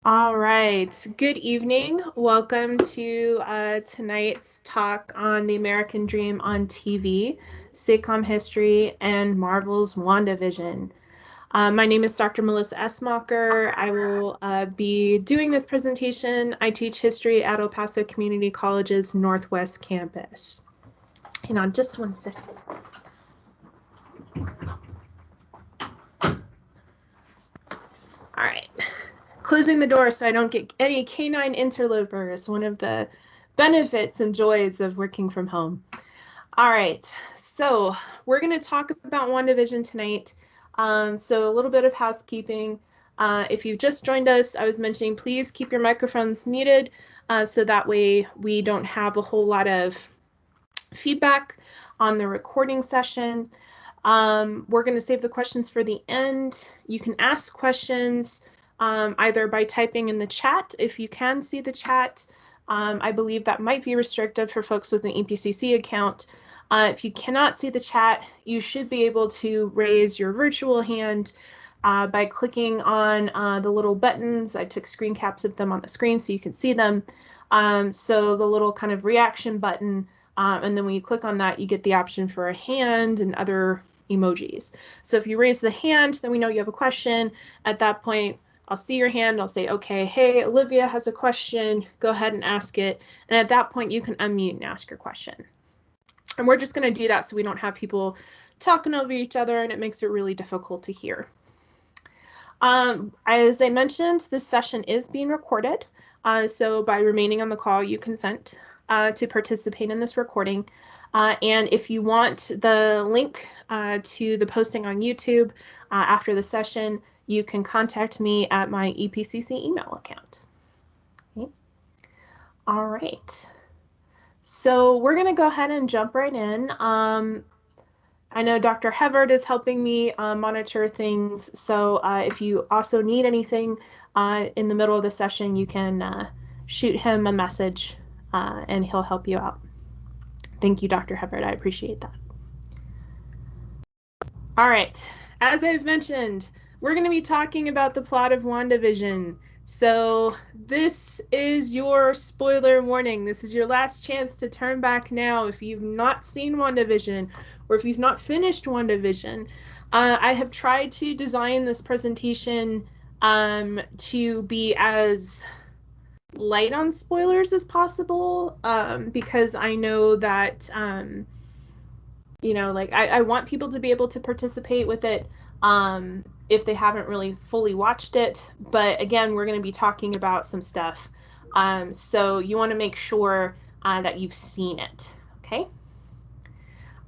All right. Good evening. Welcome to tonight's talk on the American Dream on TV, sitcom history, and Marvel's WandaVision. My name is Dr. Melissa Esmacher. I will be doing this presentation. I teach history at El Paso Community College's Northwest Campus. Hang on just one second. All right. Closing the door so I don't get any canine interlopers, one of the benefits and joys of working from home. All right, so we're going to talk about WandaVision tonight. So a little bit of housekeeping. If you've just joined us, I was mentioning please keep your microphones muted so that way we don't have a whole lot of feedback on the recording session. We're going to save the questions for the end. You can ask questions either by typing in the chat, if you can see the chat. I believe that might be restricted for folks with an EPCC account. If you cannot see the chat, you should be able to raise your virtual hand by clicking on the little buttons. I took screen caps of them on the screen so you can see them. So the little kind of reaction button, and then when you click on that, you get the option for a hand and other emojis. So if you raise the hand, then we know you have a question. At that point, I'll see your hand. I'll say, okay, hey, Olivia has a question. Go ahead and ask it. And at that point, you can unmute and ask your question. And we're just going to do that so we don't have people talking over each other and it makes it really difficult to hear. As I mentioned, this session is being recorded. So by remaining on the call, you consent to participate in this recording. And if you want the link to the posting on YouTube after the session, you can contact me at my EPCC email account. Okay. All right. So we're going to go ahead and jump right in. I know Dr. Hevard is helping me monitor things. So if you also need anything in the middle of the session, you can shoot him a message and he'll help you out. Thank you, Dr. Hevard. I appreciate that. All right. As I've mentioned, we're going to be talking about the plot of WandaVision. So this is your spoiler warning. This is your last chance to turn back now if you've not seen WandaVision or if you've not finished WandaVision. I have tried to design this presentation to be as light on spoilers as possible because I know that like I want people to be able to participate with it if they haven't really fully watched it. But again, we're going to be talking about some stuff. So you want to make sure that you've seen it. Okay.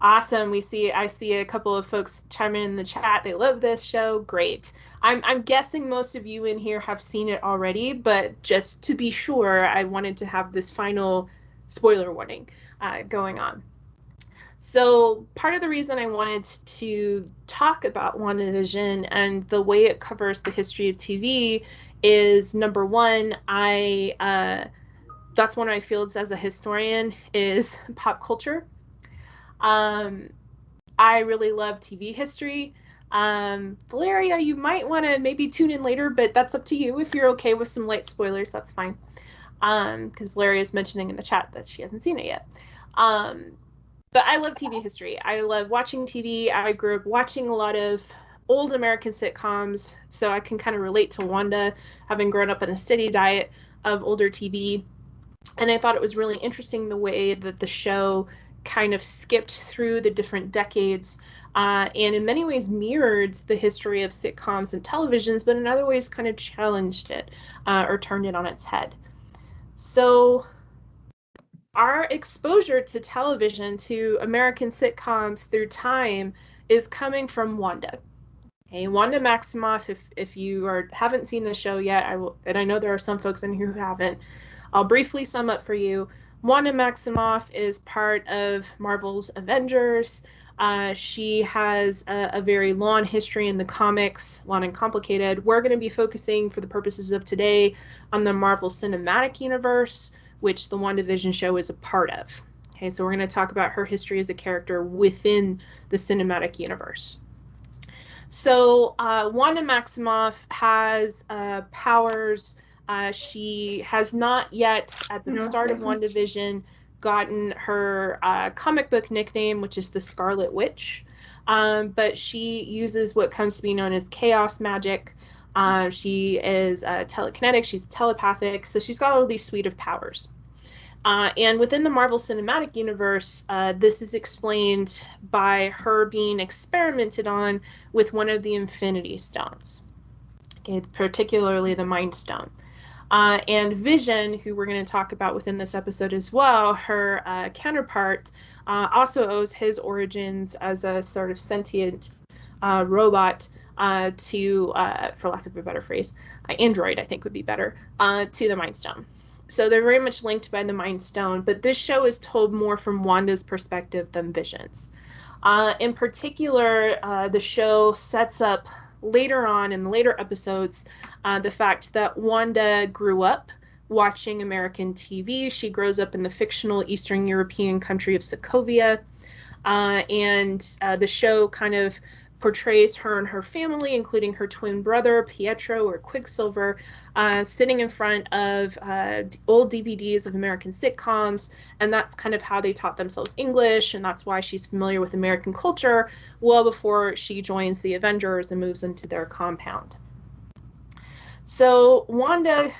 Awesome. I see a couple of folks chiming in the chat. They love this show. Great. I'm guessing most of you in here have seen it already, but just to be sure, I wanted to have this final spoiler warning going on. So part of the reason I wanted to talk about WandaVision and the way it covers the history of TV is, number one, that's one of my fields as a historian is pop culture. I really love TV history. Valeria, you might want to maybe tune in later, but that's up to you. If you're okay with some light spoilers, that's fine. Because Valeria is mentioning in the chat that she hasn't seen it yet. But I love TV history. I love watching TV. I grew up watching a lot of old American sitcoms, so I can kind of relate to Wanda, having grown up in a steady diet of older TV. And I thought it was really interesting the way that the show kind of skipped through the different decades and in many ways mirrored the history of sitcoms and televisions, but in other ways kind of challenged it or turned it on its head. So our exposure to television, to American sitcoms through time, is coming from Wanda. Okay, Wanda Maximoff, if you haven't seen the show yet, and I know there are some folks in here who haven't, I'll briefly sum up for you. Wanda Maximoff is part of Marvel's Avengers. She has a very long history in the comics, long and complicated. We're going to be focusing, for the purposes of today, on the Marvel Cinematic Universe, which the WandaVision show is a part of. Okay, so we're going to talk about her history as a character within the cinematic universe. So Wanda Maximoff has powers She has not yet, at the start of WandaVision, gotten her comic book nickname, which is the Scarlet Witch. But she uses what comes to be known as chaos magic. She is telekinetic, she's telepathic, so she's got all these suite of powers. And within the Marvel Cinematic Universe, this is explained by her being experimented on with one of the Infinity Stones, okay, particularly the Mind Stone. And Vision, who we're going to talk about within this episode as well, her counterpart, also owes his origins as a sort of sentient robot to, for lack of a better phrase, android, I think would be better, to the Mind Stone. So they're very much linked by the Mind Stone, but this show is told more from Wanda's perspective than Vision's. In particular, the show sets up later on in the later episodes the fact that Wanda grew up watching American TV. She grows up in the fictional Eastern European country of Sokovia, and the show kind of portrays her and her family, including her twin brother, Pietro, or Quicksilver, sitting in front of old DVDs of American sitcoms, and that's kind of how they taught themselves English, and that's why she's familiar with American culture well before she joins the Avengers and moves into their compound. So Wanda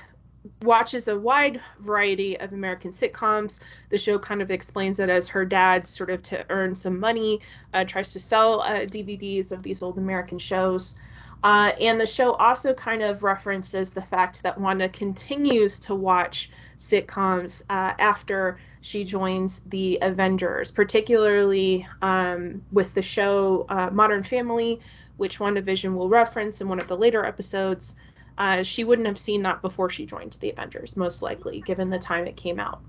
watches a wide variety of American sitcoms. The show kind of explains it as her dad, sort of to earn some money, tries to sell DVDs of these old American shows. And the show also kind of references the fact that Wanda continues to watch sitcoms after she joins the Avengers, particularly with the show Modern Family, which WandaVision will reference in one of the later episodes. She wouldn't have seen that before she joined the Avengers, most likely, given the time it came out.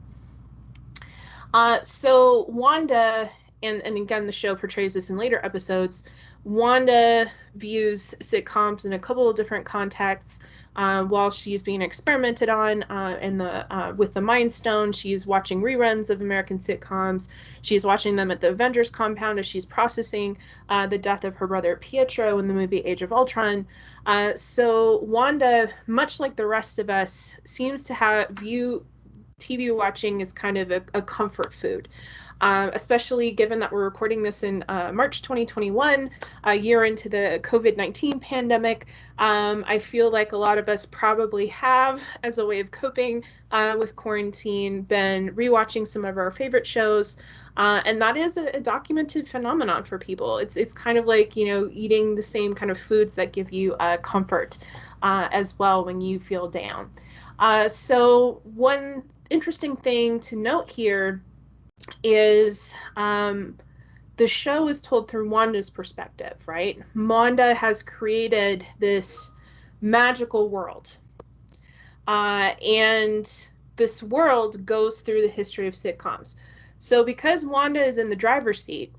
So Wanda, and again, the show portrays this in later episodes, Wanda views sitcoms in a couple of different contexts. While she's being experimented on with the Mind Stone, she's watching reruns of American sitcoms. She's watching them at the Avengers compound as she's processing the death of her brother Pietro in the movie Age of Ultron. So Wanda, much like the rest of us, seems to view TV watching as kind of a comfort food. Especially given that we're recording this in March 2021, a year into the COVID-19 pandemic. I feel like a lot of us probably have, as a way of coping with quarantine, been rewatching some of our favorite shows. And that is a documented phenomenon for people. It's kind of like, eating the same kind of foods that give you comfort as well when you feel down. So one interesting thing to note here is the show is told through Wanda's perspective, right? Wanda has created this magical world. And this world goes through the history of sitcoms. So because Wanda is in the driver's seat,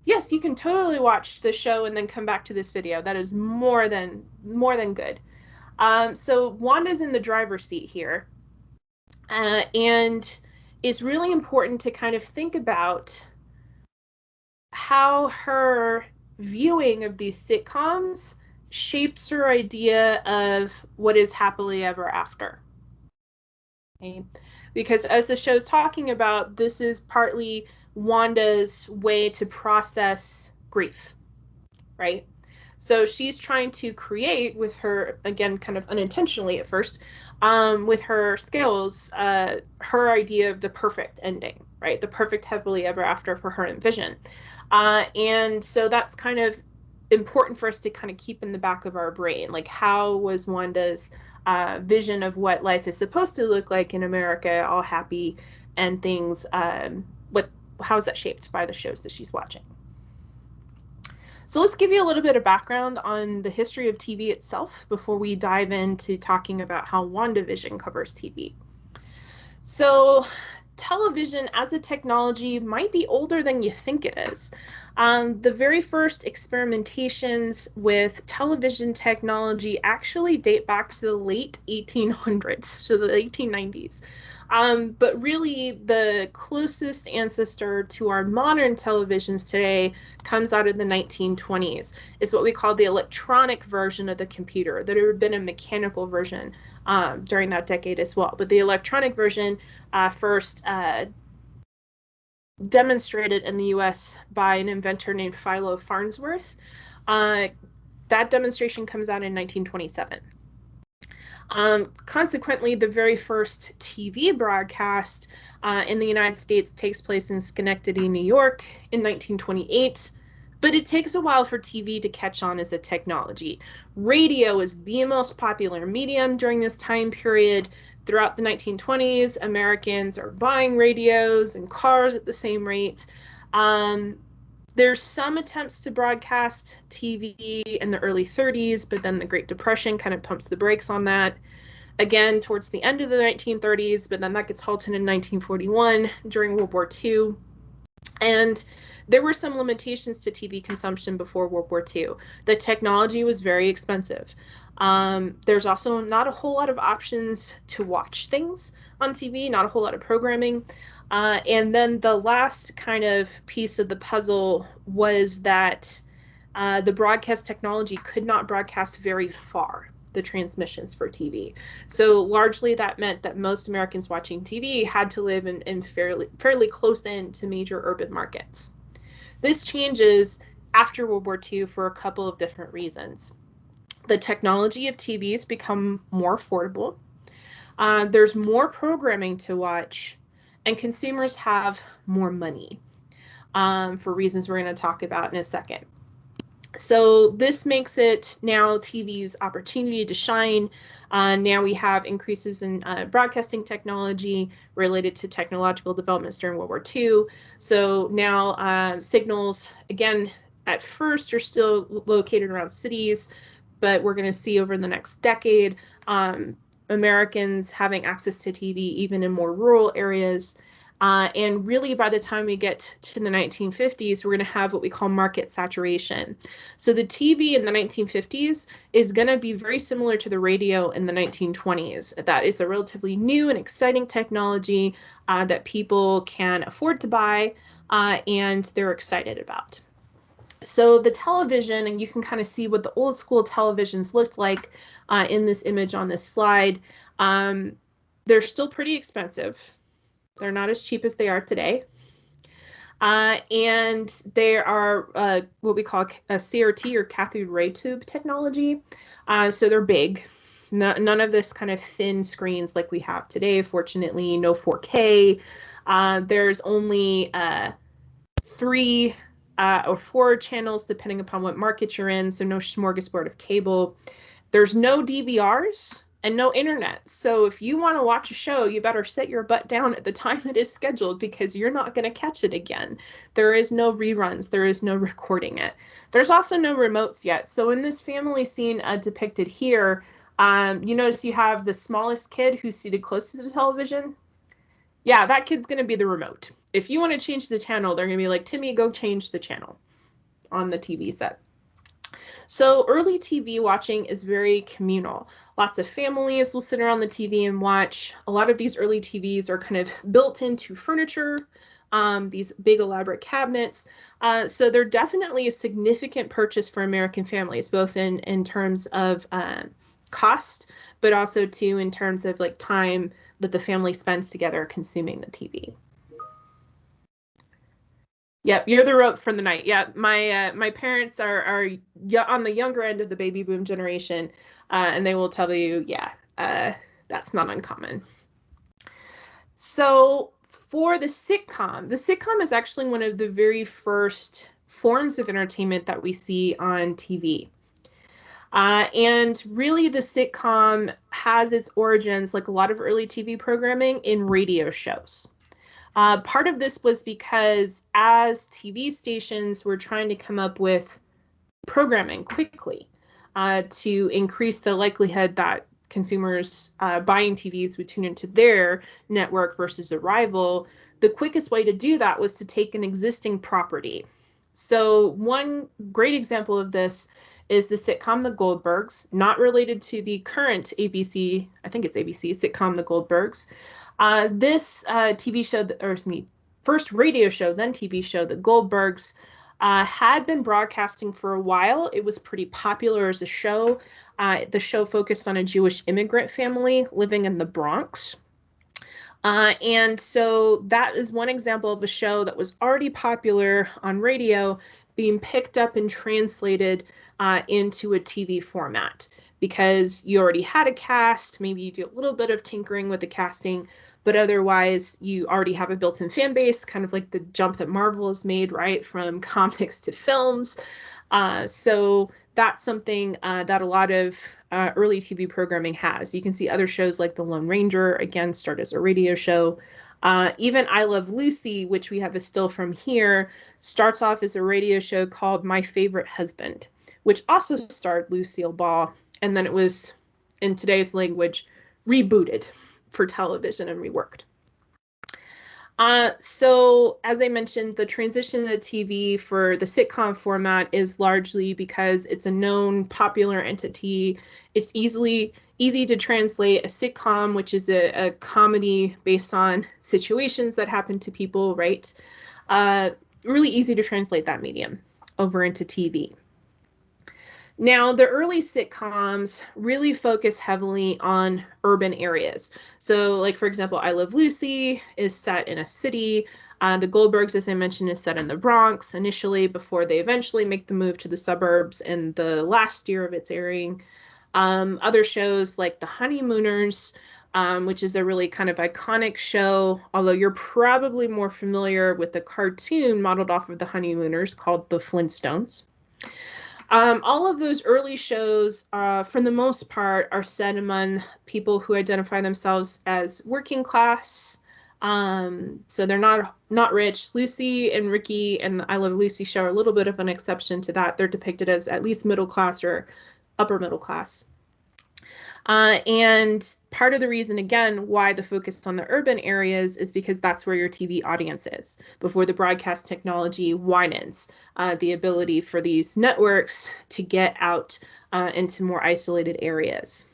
yes, you can totally watch the show and then come back to this video. That is more than good. So Wanda's in the driver's seat here. And it's really important to kind of think about how her viewing of these sitcoms shapes her idea of what is happily ever after. Okay? Because as the show's talking about, this is partly Wanda's way to process grief, right? So she's trying to create with her, again, kind of unintentionally at first, with her skills, her idea of the perfect ending, right? The perfect happily ever after for her and Vision. And so that's kind of important for us to kind of keep in the back of our brain. Like, how was Wanda's vision of what life is supposed to look like in America, all happy and things, how is that shaped by the shows that she's watching? So let's give you a little bit of background on the history of TV itself before we dive into talking about how WandaVision covers TV. So television as a technology might be older than you think it is. The very first experimentations with television technology actually date back to the late 1800s, to the 1890s. But really, the closest ancestor to our modern televisions today comes out of the 1920s. It's what we call the electronic version of the computer. There had been a mechanical version during that decade as well. But the electronic version first demonstrated in the US by an inventor named Philo Farnsworth. That demonstration comes out in 1927. Consequently, the very first TV broadcast in the United States takes place in Schenectady, New York in 1928. But it takes a while for TV to catch on as a technology. Radio is the most popular medium during this time period. Throughout the 1920s, Americans are buying radios and cars at the same rate. There's some attempts to broadcast TV in the early 30s, but then the Great Depression kind of pumps the brakes on that. Again, towards the end of the 1930s, but then that gets halted in 1941 during World War II. And there were some limitations to TV consumption before World War II. The technology was very expensive. There's also not a whole lot of options to watch things on TV, not a whole lot of programming. And then the last kind of piece of the puzzle was that the broadcast technology could not broadcast very far, the transmissions for TV. So largely that meant that most Americans watching TV had to live in fairly close in to major urban markets. This changes after World War II for a couple of different reasons. The technology of TVs become more affordable. There's more programming to watch, and consumers have more money for reasons we're going to talk about in a second. So this makes it now TV's opportunity to shine. Now we have increases in broadcasting technology related to technological developments during World War II. So now signals, again, at first are still located around cities, but we're going to see over the next decade Americans having access to TV even in more rural areas. And really, by the time we get to the 1950s, we're going to have what we call market saturation. So the TV in the 1950s is going to be very similar to the radio in the 1920s, that it's a relatively new and exciting technology that people can afford to buy and they're excited about. So the television, and you can kind of see what the old school televisions looked like in this image on this slide. They're still pretty expensive. They're not as cheap as they are today. And they are what we call a CRT or cathode ray tube technology. So they're big. None of this kind of thin screens like we have today, fortunately, no 4K. There's only 3 or 4 channels depending upon what market you're in, so no smorgasbord of cable. There's no DVRs and no internet. So if you want to watch a show, you better sit your butt down at the time it is scheduled because you're not going to catch it again. There is no reruns. There is no recording it. There's also no remotes yet. So in this family scene depicted here, you notice you have the smallest kid who's seated close to the television. Yeah, that kid's going to be the remote. If you want to change the channel, they're going to be like, Timmy, go change the channel on the TV set. So early TV watching is very communal. Lots of families will sit around the TV and watch. A lot of these early TVs are kind of built into furniture, these big elaborate cabinets. So they're definitely a significant purchase for American families, both in terms of cost, but also too in terms of like time that the family spends together consuming the TV. Yep, you're the rope for the night. Yep, my parents are on the younger end of the baby boom generation, and they will tell you, yeah, that's not uncommon. So for the sitcom is actually one of the very first forms of entertainment that we see on TV. And really the sitcom has its origins, like a lot of early TV programming, in radio shows. Part of this was because as TV stations were trying to come up with programming quickly to increase the likelihood that consumers buying TVs would tune into their network versus a rival, the quickest way to do that was to take an existing property. So one great example of this is the sitcom The Goldbergs, not related to the current ABC, I think it's ABC, sitcom The Goldbergs. This TV show, or excuse me, first radio show, then TV show, The Goldbergs, had been broadcasting for a while. It was pretty popular as a show. The show focused on a Jewish immigrant family living in the Bronx. And so that is one example of a show that was already popular on radio being picked up and translated into a TV format because you already had a cast. Maybe you do a little bit of tinkering with the casting, but otherwise you already have a built-in fan base, kind of like the jump that Marvel has made, right, from comics to films. So that's something that a lot of early TV programming has. You can see other shows like The Lone Ranger, again, start as a radio show. Even I Love Lucy, which we have a still from here, starts off as a radio show called My Favorite Husband, which also starred Lucille Ball. And then it was, in today's language, rebooted for television and reworked. So as I mentioned, the transition to TV for the sitcom format is largely because it's a known popular entity. It's easy to translate a sitcom, which is a comedy based on situations that happen to people, right? Really easy to translate that medium over into TV. Now, the early sitcoms really focus heavily on urban areas. So, like, for example, I Love Lucy is set in a city. The Goldbergs, as I mentioned, is set in the Bronx initially before they eventually make the move to the suburbs in the last year of its airing. Other shows like The Honeymooners, which is a really kind of iconic show, although you're probably more familiar with the cartoon modeled off of The Honeymooners called The Flintstones. All of those early shows, for the most part, are set among people who identify themselves as working class. So they're not rich. Lucy and Ricky and the I Love Lucy show are a little bit of an exception to that. They're depicted as at least middle class or upper middle class. And part of the reason, again, why the focus on the urban areas is because that's where your TV audience is before the broadcast technology widens the ability for these networks to get out into more isolated areas.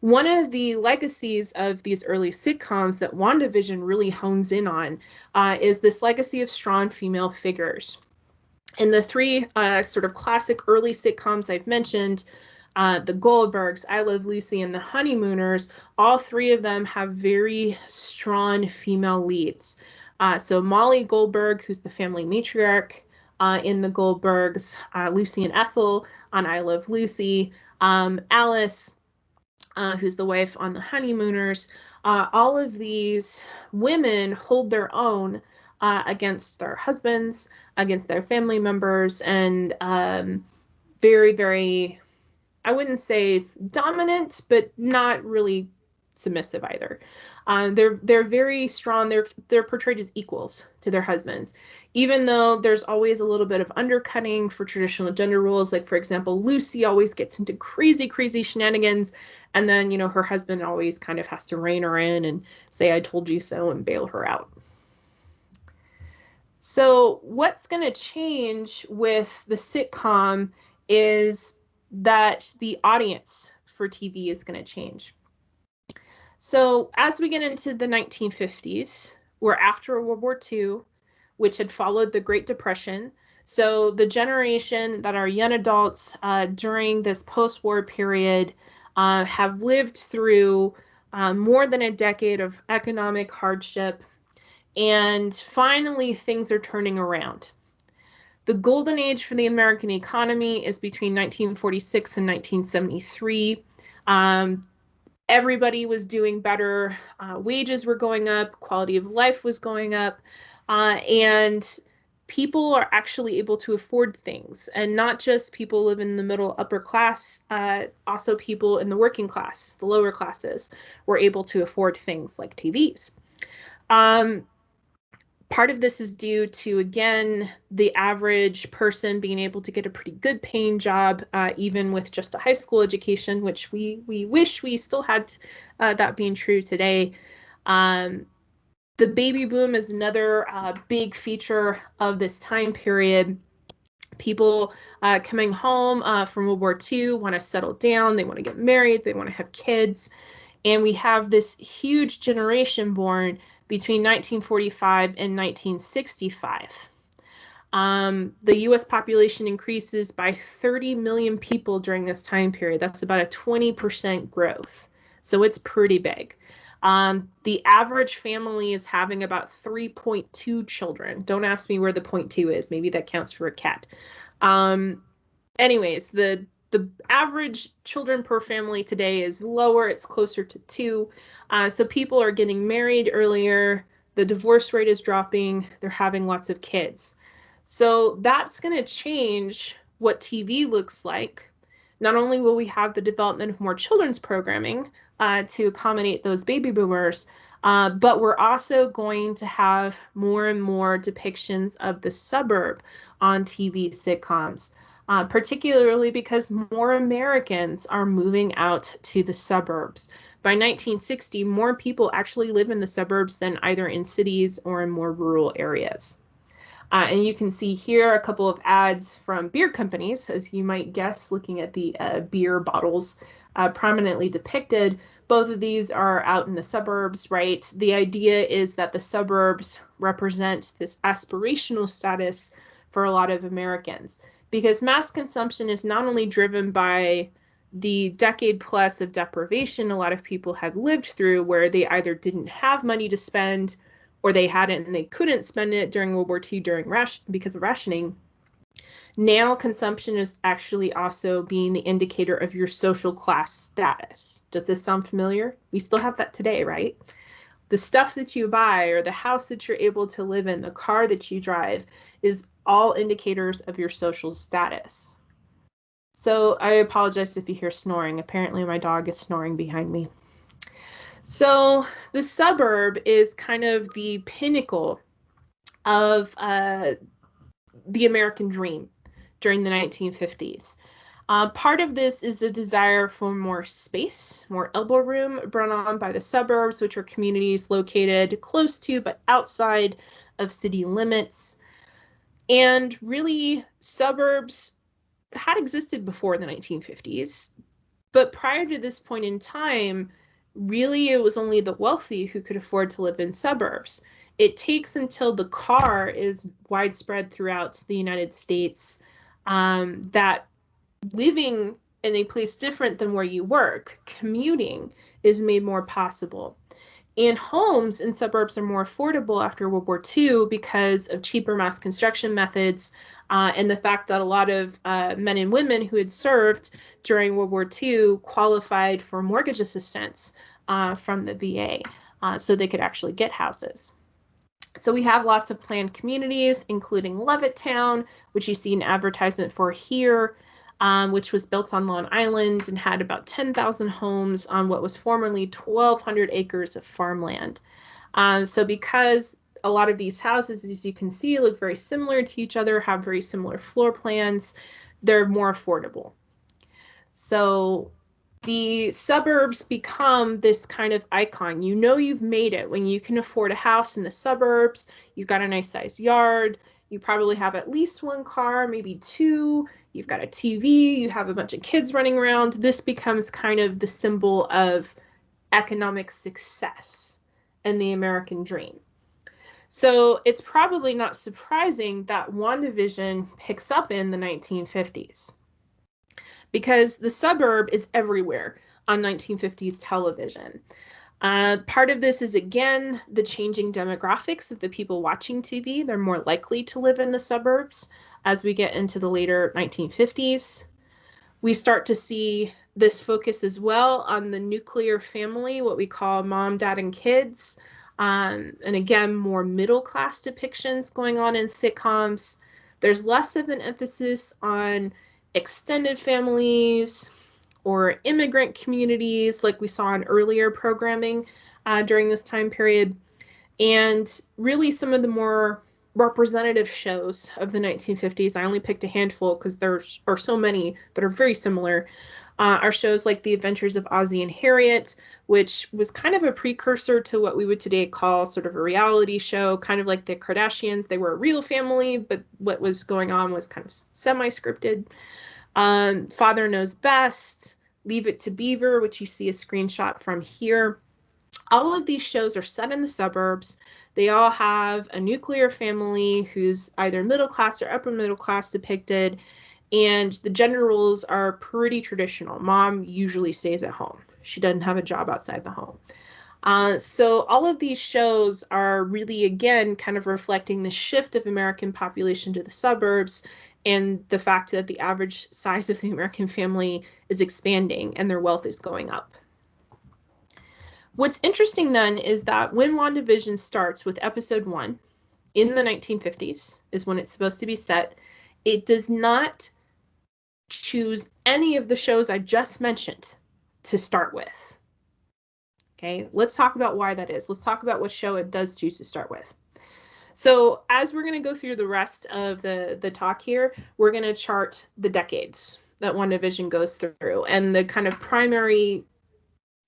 One of the legacies of these early sitcoms that WandaVision really hones in on is this legacy of strong female figures. In the three sort of classic early sitcoms I've mentioned, the Goldbergs, I Love Lucy, and the Honeymooners, all three of them have very strong female leads. So Molly Goldberg, who's the family matriarch in the Goldbergs, Lucy and Ethel on I Love Lucy, Alice, who's the wife on the Honeymooners. All of these women hold their own against their husbands, against their family members, and very, very, I wouldn't say dominant, but not really submissive either. They're very strong. They're portrayed as equals to their husbands, even though there's always a little bit of undercutting for traditional gender roles. Like, for example, Lucy always gets into crazy shenanigans, and then, you know, her husband always kind of has to rein her in and say, "I told you so," and bail her out. So what's going to change with the sitcom is that the audience for TV is going to change. So as we get into the 1950s, we're after World War II, which had followed the Great Depression. So the generation that are young adults during this post-war period have lived through more than a decade of economic hardship, and finally things are turning around. The golden age for the American economy is between 1946 and 1973. Everybody was doing better. Wages were going up. Quality of life was going up. And people are actually able to afford things. And not just people living in the middle upper class, also people in the working class, the lower classes, were able to afford things like TVs. Part of this is due to, again, the average person being able to get a pretty good paying job, even with just a high school education, which we wish we still had that being true today. The baby boom is another big feature of this time period. People coming home from World War II want to settle down, they want to get married, they want to have kids. And we have this huge generation born between 1945 and 1965. The US population increases by 30 million people during this time period. That's about a 20% growth. So it's pretty big. The average family is having about 3.2 children. Don't ask me where the 0.2 is. Maybe that counts for a cat. Anyways, the average children per family today is lower. It's closer to 2. So people are getting married earlier. The divorce rate is dropping. They're having lots of kids. So that's going to change what TV looks like. Not only will we have the development of more children's programming to accommodate those baby boomers, but we're also going to have more and more depictions of the suburb on TV sitcoms, particularly because more Americans are moving out to the suburbs. By 1960, more people actually live in the suburbs than either in cities or in more rural areas. And you can see here a couple of ads from beer companies, as you might guess, looking at the beer bottles prominently depicted. Both of these are out in the suburbs, right? The idea is that the suburbs represent this aspirational status for a lot of Americans, because mass consumption is not only driven by the decade plus of deprivation a lot of people had lived through, where they either didn't have money to spend or they hadn't and they couldn't spend it during World War II because of rationing. Now consumption is actually also being the indicator of your social class status. Does this sound familiar? We still have that today, right? The stuff that you buy or the house that you're able to live in, the car that you drive, is all indicators of your social status. So I apologize if you hear snoring. Apparently my dog is snoring behind me. So the suburb is kind of the pinnacle of the American dream during the 1950s. Part of this is a desire for more space, more elbow room brought on by the suburbs, which are communities located close to but outside of city limits. And really, suburbs had existed before the 1950s, but prior to this point in time, really it was only the wealthy who could afford to live in suburbs. It takes until the car is widespread throughout the United States that living in a place different than where you work, commuting, is made more possible. And homes in suburbs are more affordable after World War II because of cheaper mass construction methods, and the fact that a lot of men and women who had served during World War II qualified for mortgage assistance from the VA, so they could actually get houses. So we have lots of planned communities, including Levittown, which you see an advertisement for here, which was built on Long Island and had about 10,000 homes on what was formerly 1,200 acres of farmland. So because a lot of these houses, as you can see, look very similar to each other, have very similar floor plans, they're more affordable. So the suburbs become this kind of icon. You know you've made it when you can afford a house in the suburbs, you've got a nice sized yard, you probably have at least one car, maybe 2, you've got a TV, you have a bunch of kids running around. This becomes kind of the symbol of economic success and the American dream. So it's probably not surprising that WandaVision picks up in the 1950s, because the suburb is everywhere on 1950s television. Part of this is, again, the changing demographics of the people watching TV. They're more likely to live in the suburbs as we get into the later 1950s. We start to see this focus as well on the nuclear family, what we call mom, dad, and kids. And again, more middle-class depictions going on in sitcoms. There's less of an emphasis on extended families or immigrant communities like we saw in earlier programming during this time period. And really some of the more representative shows of the 1950s, I only picked a handful because there are so many that are very similar, are shows like The Adventures of Ozzie and Harriet, which was kind of a precursor to what we would today call sort of a reality show, kind of like the Kardashians. They were a real family, but what was going on was kind of semi-scripted. Father Knows Best, Leave It to Beaver, which you see a screenshot from here. All of these shows are set in the suburbs. They all have a nuclear family who's either middle class or upper middle class depicted, and the gender roles are pretty traditional. Mom usually stays at home. She doesn't have a job outside the home. So all of these shows are really, again, kind of reflecting the shift of American population to the suburbs and the fact that the average size of the American family is expanding and their wealth is going up. What's interesting then is that when WandaVision starts with episode 1 in the 1950s is when it's supposed to be set, it does not choose any of the shows I just mentioned to start with. Okay, let's talk about why that is. Let's talk about what show it does choose to start with. So as we're going to go through the rest of the talk here, we're going to chart the decades that WandaVision goes through and the kind of primary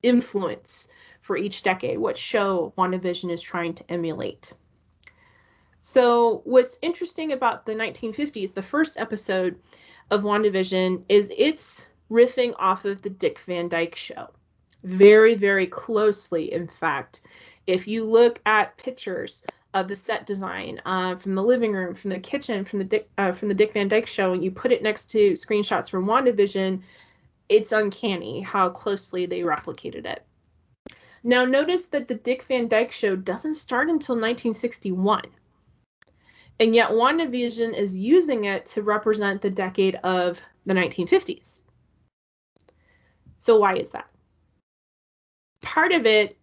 influence for each decade, what show WandaVision is trying to emulate. So what's interesting about the 1950s, the first episode of WandaVision, is it's riffing off of the Dick Van Dyke Show. Very, very closely, in fact. If you look at pictures of the set design from the living room, from the kitchen, from the Dick Van Dyke Show, and you put it next to screenshots from WandaVision, it's uncanny how closely they replicated it. Now, notice that the Dick Van Dyke Show doesn't start until 1961. And yet WandaVision is using it to represent the decade of the 1950s. So why is that? Part of it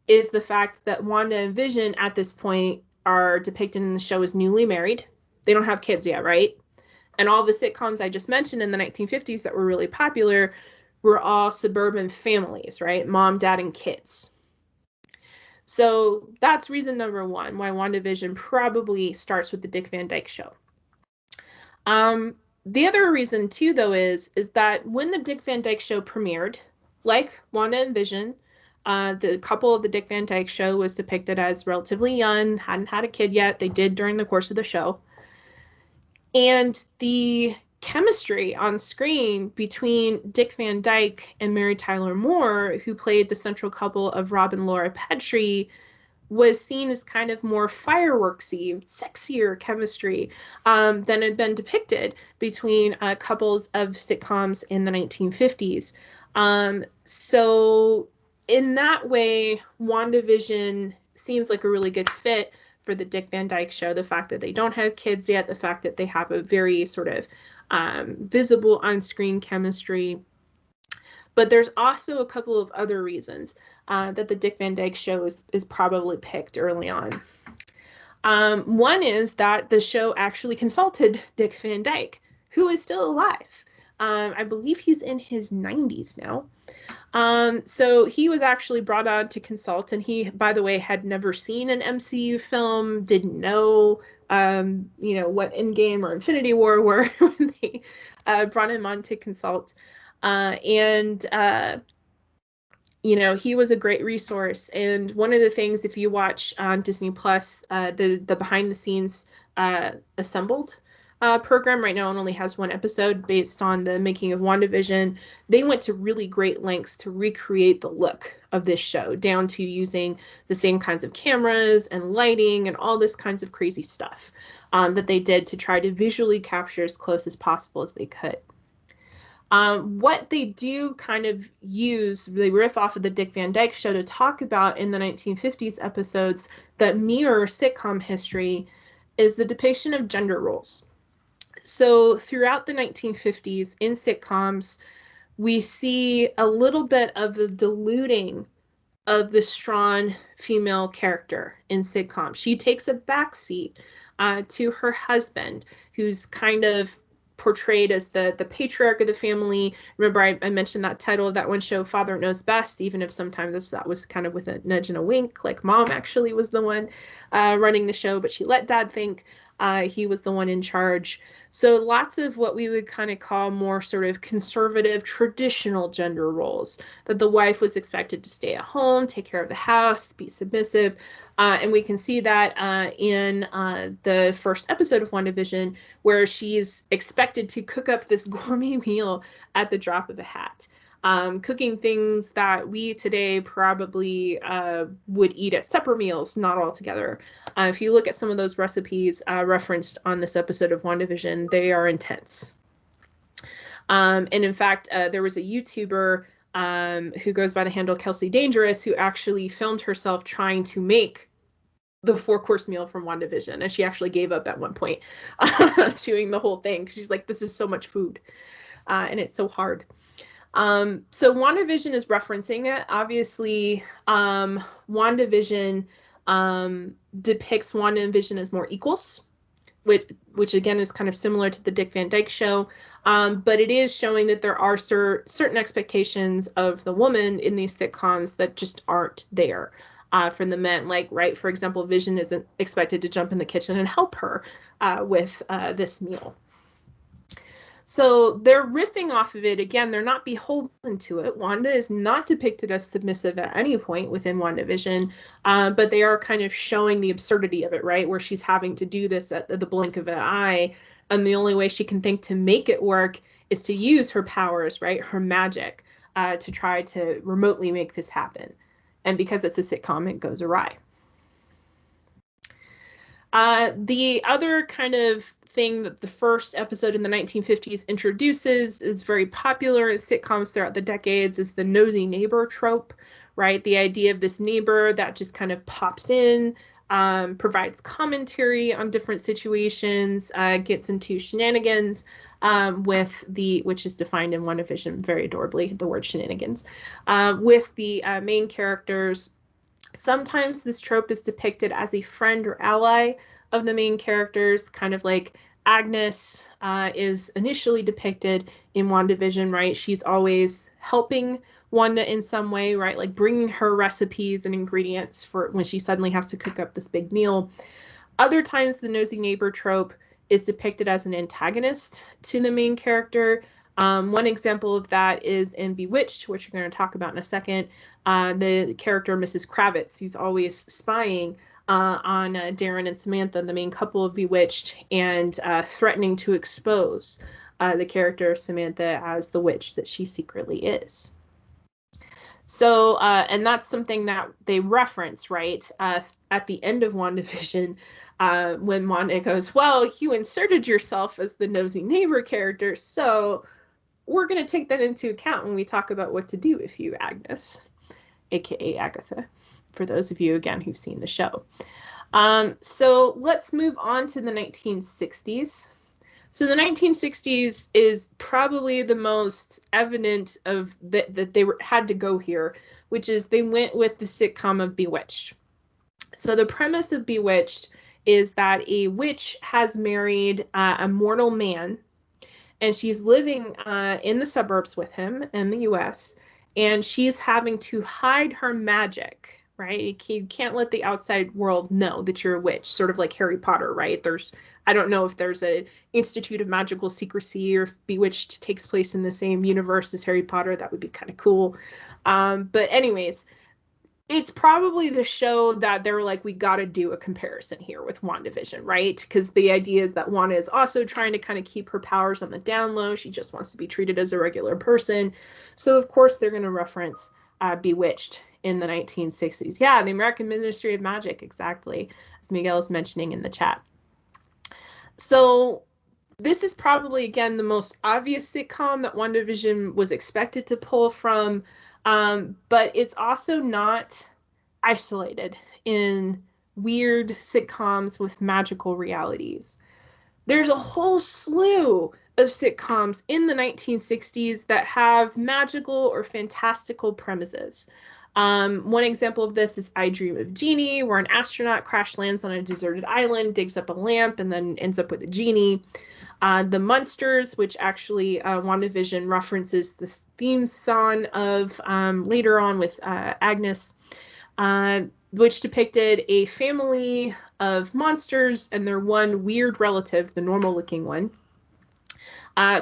is the fact that Wanda and Vision at this point are depicted in the show as newly married. They don't have kids yet, right? And all the sitcoms I just mentioned in the 1950s that were really popular were all suburban families, right? Mom, dad, and kids. So that's reason number one why WandaVision probably starts with the Dick Van Dyke Show. The other reason too, though, is that when the Dick Van Dyke Show premiered, like Wanda and Vision, the couple of the Dick Van Dyke Show was depicted as relatively young, hadn't had a kid yet. They did during the course of the show. And the chemistry on screen between Dick Van Dyke and Mary Tyler Moore, who played the central couple of Rob and Laura Petrie, was seen as kind of more fireworksy, sexier chemistry than had been depicted between couples of sitcoms in the 1950s. So in that way, WandaVision seems like a really good fit for the Dick Van Dyke Show. The fact that they don't have kids yet, the fact that they have a very sort of visible on-screen chemistry. But there's also a couple of other reasons that the Dick Van Dyke Show is probably picked early on. One is that the show actually consulted Dick Van Dyke, who is still alive. I believe he's in his 90s now. So he was actually brought on to consult, and he, by the way, had never seen an MCU film, didn't know, what Endgame or Infinity War were when they brought him on to consult. He was a great resource. And one of the things, if you watch on Disney Plus, the behind the scenes assembled program right now, it only has one episode based on the making of WandaVision. They went to really great lengths to recreate the look of this show, down to using the same kinds of cameras and lighting and all this kinds of crazy stuff that they did to try to visually capture as close as possible as they could. What they do kind of use, they riff off of the Dick Van Dyke Show to talk about in the 1950s episodes that mirror sitcom history, is the depiction of gender roles. So throughout the 1950s in sitcoms, we see a little bit of the diluting of the strong female character in sitcoms. She takes a backseat to her husband, who's kind of portrayed as the patriarch of the family. Remember, I mentioned that title of that one show, Father Knows Best, even if sometimes that was kind of with a nudge and a wink, like Mom actually was the one running the show, but she let Dad think he was the one in charge. So lots of what we would kind of call more sort of conservative, traditional gender roles, that the wife was expected to stay at home, take care of the house, be submissive. And we can see that in the first episode of WandaVision, where she's expected to cook up this gourmet meal at the drop of a hat. cooking things that we today probably would eat at supper meals, not all together. If you look at some of those recipes referenced on this episode of WandaVision, they are intense. And in fact, there was a YouTuber who goes by the handle Kelsey Dangerous, who actually filmed herself trying to make the 4-course meal from WandaVision, and she actually gave up at one point doing the whole thing. She's like, this is so much food, and it's so hard. So WandaVision is referencing it. Obviously, WandaVision depicts Wanda and Vision as more equals, which again is kind of similar to the Dick Van Dyke Show, but it is showing that there are certain expectations of the woman in these sitcoms that just aren't there from the men. Like, right, for example, Vision isn't expected to jump in the kitchen and help her with this meal. So they're riffing off of it. Again, they're not beholden to it. Wanda is not depicted as submissive at any point within WandaVision, but they are kind of showing the absurdity of it, right? Where she's having to do this at the blink of an eye, and the only way she can think to make it work is to use her powers, right? Her magic, to try to remotely make this happen. And because it's a sitcom, it goes awry. The other kind of thing that the first episode in the 1950s introduces is very popular in sitcoms throughout the decades is the nosy neighbor trope, right? The idea of this neighbor that just kind of pops in, provides commentary on different situations, gets into shenanigans which is defined in WandaVision very adorably, the word shenanigans, with the main characters. Sometimes this trope is depicted as a friend or ally of the main characters, kind of like Agnes is initially depicted in WandaVision, right? She's always helping Wanda in some way, right? Like bringing her recipes and ingredients for when she suddenly has to cook up this big meal. Other times, the nosy neighbor trope is depicted as an antagonist to the main character. One example of that is in Bewitched, which we're going to talk about in a second. The character Mrs. Kravitz, who's always spying on Darren and Samantha, the main couple of Bewitched, and threatening to expose the character of Samantha as the witch that she secretly is. So, and that's something that they reference, right, at the end of WandaVision, when Wanda goes, well, you inserted yourself as the nosy neighbor character, so we're going to take that into account when we talk about what to do with you, Agnes, aka Agatha, for those of you, again, who've seen the show. So let's move on to the 1960s. So the 1960s is probably the most evident of that they had to go here, which is they went with the sitcom of Bewitched. So the premise of Bewitched is that a witch has married a mortal man, and she's living in the suburbs with him in the US, and she's having to hide her magic, right? You can't let the outside world know that you're a witch, sort of like Harry Potter, right? I don't know if there's an Institute of Magical Secrecy or if Bewitched takes place in the same universe as Harry Potter. That would be kind of cool. But anyways, it's probably the show that they're like, we got to do a comparison here with WandaVision, right? Because the idea is that Wanda is also trying to kind of keep her powers on the down low. She just wants to be treated as a regular person. So, of course, they're going to reference Bewitched in the 1960s. Yeah, the American Ministry of Magic, exactly, as Miguel is mentioning in the chat. So this is probably, again, the most obvious sitcom that WandaVision was expected to pull from, but it's also not isolated in weird sitcoms with magical realities. There's a whole slew of sitcoms in the 1960s that have magical or fantastical premises. One example of this is I Dream of Jeannie, where an astronaut crash lands on a deserted island, digs up a lamp, and then ends up with a genie. The Munsters, which actually WandaVision references the theme song of later on with Agnes, which depicted a family of monsters and their one weird relative, the normal-looking one,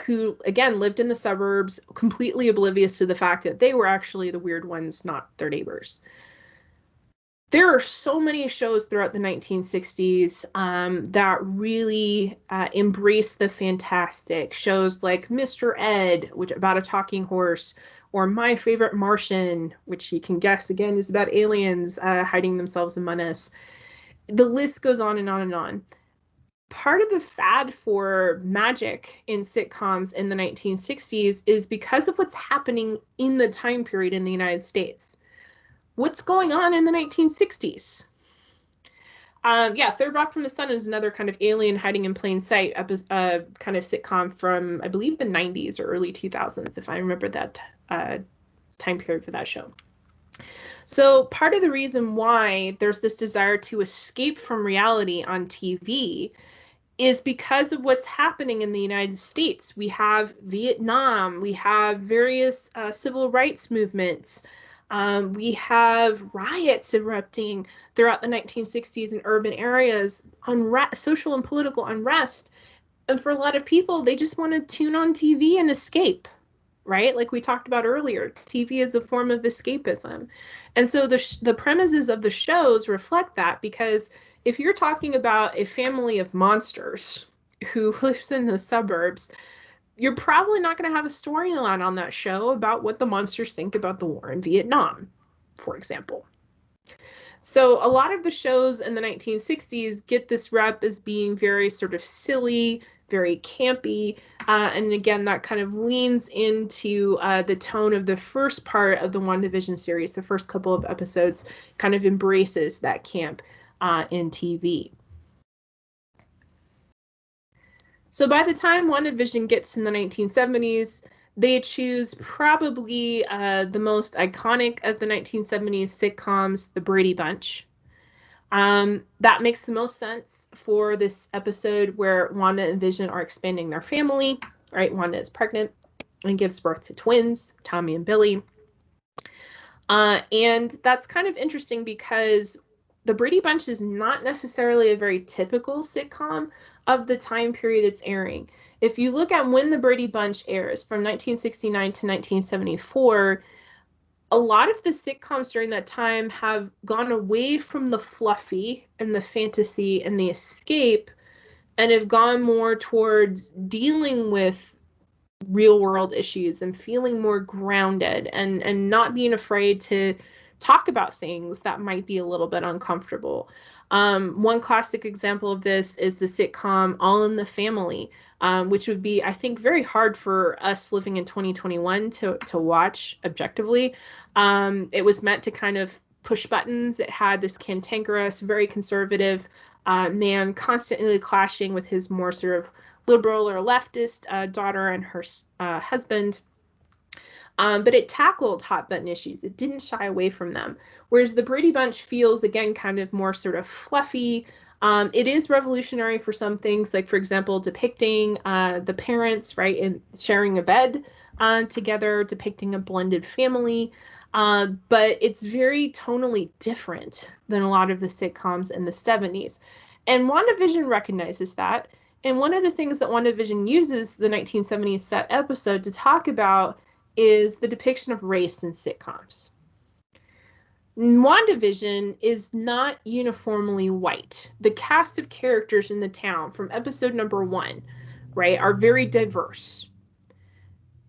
who, again, lived in the suburbs, completely oblivious to the fact that they were actually the weird ones, not their neighbors. There are so many shows throughout the 1960s that really embrace the fantastic. Shows like Mr. Ed, which about a talking horse, or My Favorite Martian, which you can guess again is about aliens hiding themselves among us. The list goes on and on and on. Part of the fad for magic in sitcoms in the 1960s is because of what's happening in the time period in the United States. What's going on in the 1960s? Yeah, Third Rock from the Sun is another kind of alien hiding in plain sight kind of sitcom from, I believe, the 90s or early 2000s, if I remember that time period for that show. So part of the reason why there's this desire to escape from reality on TV is because of what's happening in the United States. We have Vietnam, we have various civil rights movements, we have riots erupting throughout the 1960s in urban areas, social and political unrest. And for a lot of people, they just want to tune on TV and escape, right? Like we talked about earlier, TV is a form of escapism. And so the premises of the shows reflect that, because if you're talking about a family of monsters who lives in the suburbs, you're probably not going to have a storyline on that show about what the monsters think about the war in Vietnam, for example. So a lot of the shows in the 1960s get this rep as being very sort of silly, very campy, and again, that kind of leans into the tone of the first part of the WandaVision series. The first couple of episodes kind of embraces that camp in TV. So by the time WandaVision gets in the 1970s, they choose probably the most iconic of the 1970s sitcoms, The Brady Bunch. That makes the most sense for this episode where Wanda and Vision are expanding their family, right? Wanda is pregnant and gives birth to twins, Tommy and Billy. And that's kind of interesting because The Brady Bunch is not necessarily a very typical sitcom of the time period it's airing. If you look at when The Brady Bunch airs from 1969 to 1974, a lot of the sitcoms during that time have gone away from the fluffy and the fantasy and the escape and have gone more towards dealing with real world issues and feeling more grounded and not being afraid to talk about things that might be a little bit uncomfortable. One classic example of this is the sitcom All in the Family, which would be, I think, very hard for us living in 2021 to watch objectively. It was meant to kind of push buttons. It had this cantankerous, very conservative man constantly clashing with his more sort of liberal or leftist daughter and her husband. But it tackled hot button issues. It didn't shy away from them. Whereas the Brady Bunch feels, again, kind of more sort of fluffy. It is revolutionary for some things, like, for example, depicting the parents, right, and sharing a bed together, depicting a blended family. But it's very tonally different than a lot of the sitcoms in the 70s. And WandaVision recognizes that. And one of the things that WandaVision uses the 1970s set episode to talk about is the depiction of race in sitcoms. WandaVision is not uniformly white. The cast of characters in the town from episode number 1, right, are very diverse.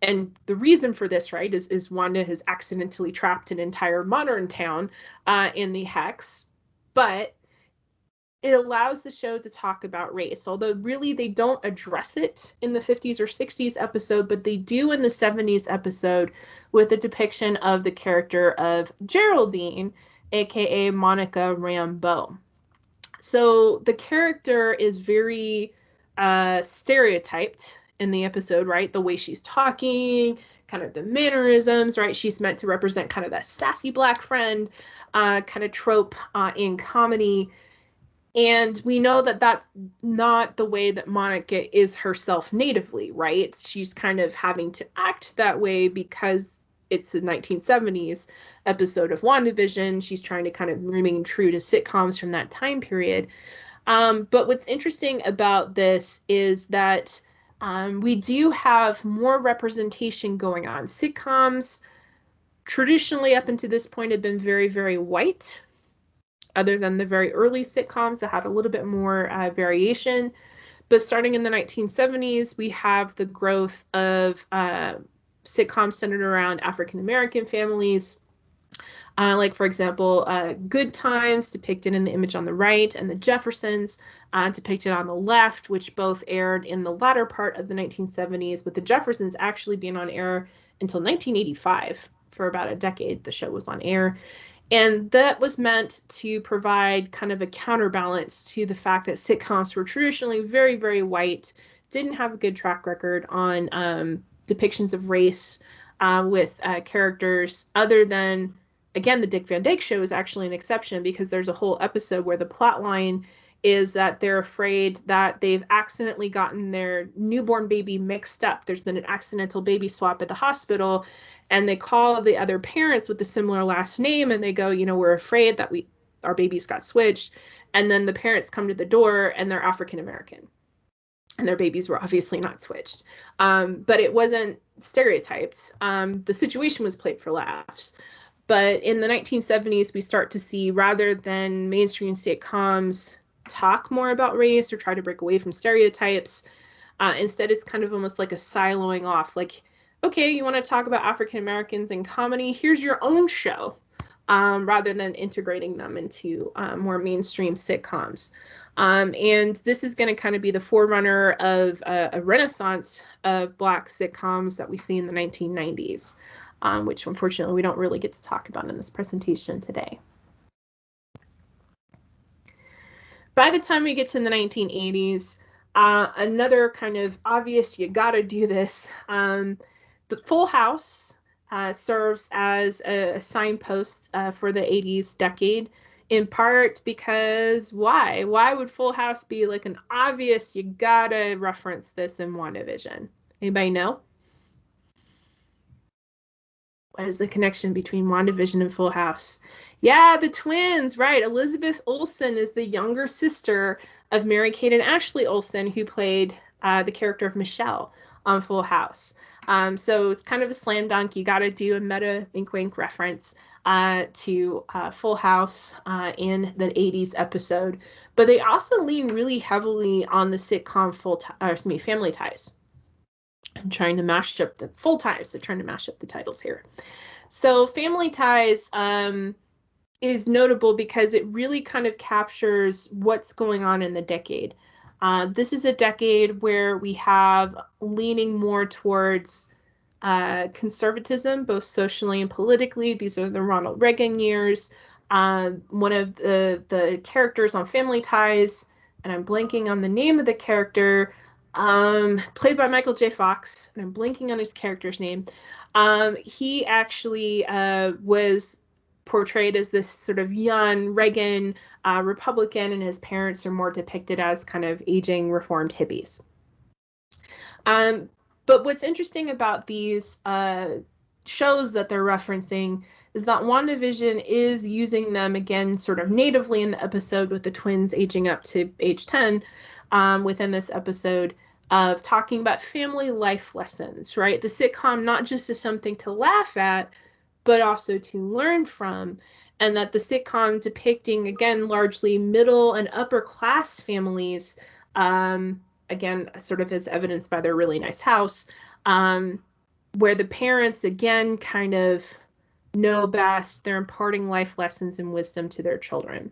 And the reason for this, right, is Wanda has accidentally trapped an entire modern town in the Hex, but it allows the show to talk about race, although really they don't address it in the 50s or 60s episode, but they do in the 70s episode with a depiction of the character of Geraldine, aka Monica Rambeau. So the character is very stereotyped in the episode, right? The way she's talking, kind of the mannerisms, right? She's meant to represent kind of that sassy black friend kind of trope in comedy. And we know that that's not the way that Monica is herself natively, right? She's kind of having to act that way because it's a 1970s episode of WandaVision. She's trying to kind of remain true to sitcoms from that time period. But what's interesting about this is that we do have more representation going on. Sitcoms traditionally up until this point have been very, very white, other than the very early sitcoms that had a little bit more variation. But starting in the 1970s, we have the growth of sitcoms centered around African American families. Like, for example, Good Times, depicted in the image on the right, and The Jeffersons, depicted on the left, which both aired in the latter part of the 1970s, with The Jeffersons actually being on air until 1985. For about a decade, the show was on air. And that was meant to provide kind of a counterbalance to the fact that sitcoms were traditionally very, very white, didn't have a good track record on depictions of race with characters other than, again, the Dick Van Dyke Show is actually an exception because there's a whole episode where the plot line is that they're afraid that they've accidentally gotten their newborn baby mixed up. There's been an accidental baby swap at the hospital, and they call the other parents with a similar last name, and they go, we're afraid that our babies got switched. And then the parents come to the door, and they're African American, and their babies were obviously not switched. But it wasn't stereotyped. The situation was played for laughs. But in the 1970s, we start to see, rather than mainstream sitcoms talk more about race or try to break away from stereotypes, instead it's kind of almost like a siloing off. Like, okay, you want to talk about African Americans in comedy? Here's your own show, rather than integrating them into more mainstream sitcoms. And this is going to kind of be the forerunner of a renaissance of Black sitcoms that we see in the 1990s, which unfortunately we don't really get to talk about in this presentation today. By the time we get to the 1980s, another kind of obvious, you gotta do this, the Full House serves as a signpost for the 80s decade, in part because why? Why would Full House be like an obvious, you gotta reference this in WandaVision? Anybody know? What is the connection between WandaVision and Full House? Yeah, the twins, right. Elizabeth Olsen is the younger sister of Mary-Kate and Ashley Olsen, who played the character of Michelle on Full House. So it's kind of a slam dunk. You got to do a meta wink wink reference to Full House in the 80s episode. But they also lean really heavily on the sitcom Family Ties. I'm trying to mash up the Full Ties. So trying to mash up the titles here. So Family Ties is notable because it really kind of captures what's going on in the decade. This is a decade where we have leaning more towards conservatism, both socially and politically. These are the Ronald Reagan years. One of the characters on Family Ties, and I'm blanking on the name of the character, played by Michael J. Fox, and I'm blanking on his character's name. He actually was portrayed as this sort of young Reagan Republican, and his parents are more depicted as kind of aging Reformed hippies. But what's interesting about these shows that they're referencing is that WandaVision is using them again sort of natively in the episode with the twins aging up to age 10 within this episode of talking about family life lessons, right? The sitcom not just as something to laugh at, but also to learn from, and that the sitcom depicting, again, largely middle and upper class families, again, sort of as evidenced by their really nice house, where the parents, again, kind of know best. They're imparting life lessons and wisdom to their children.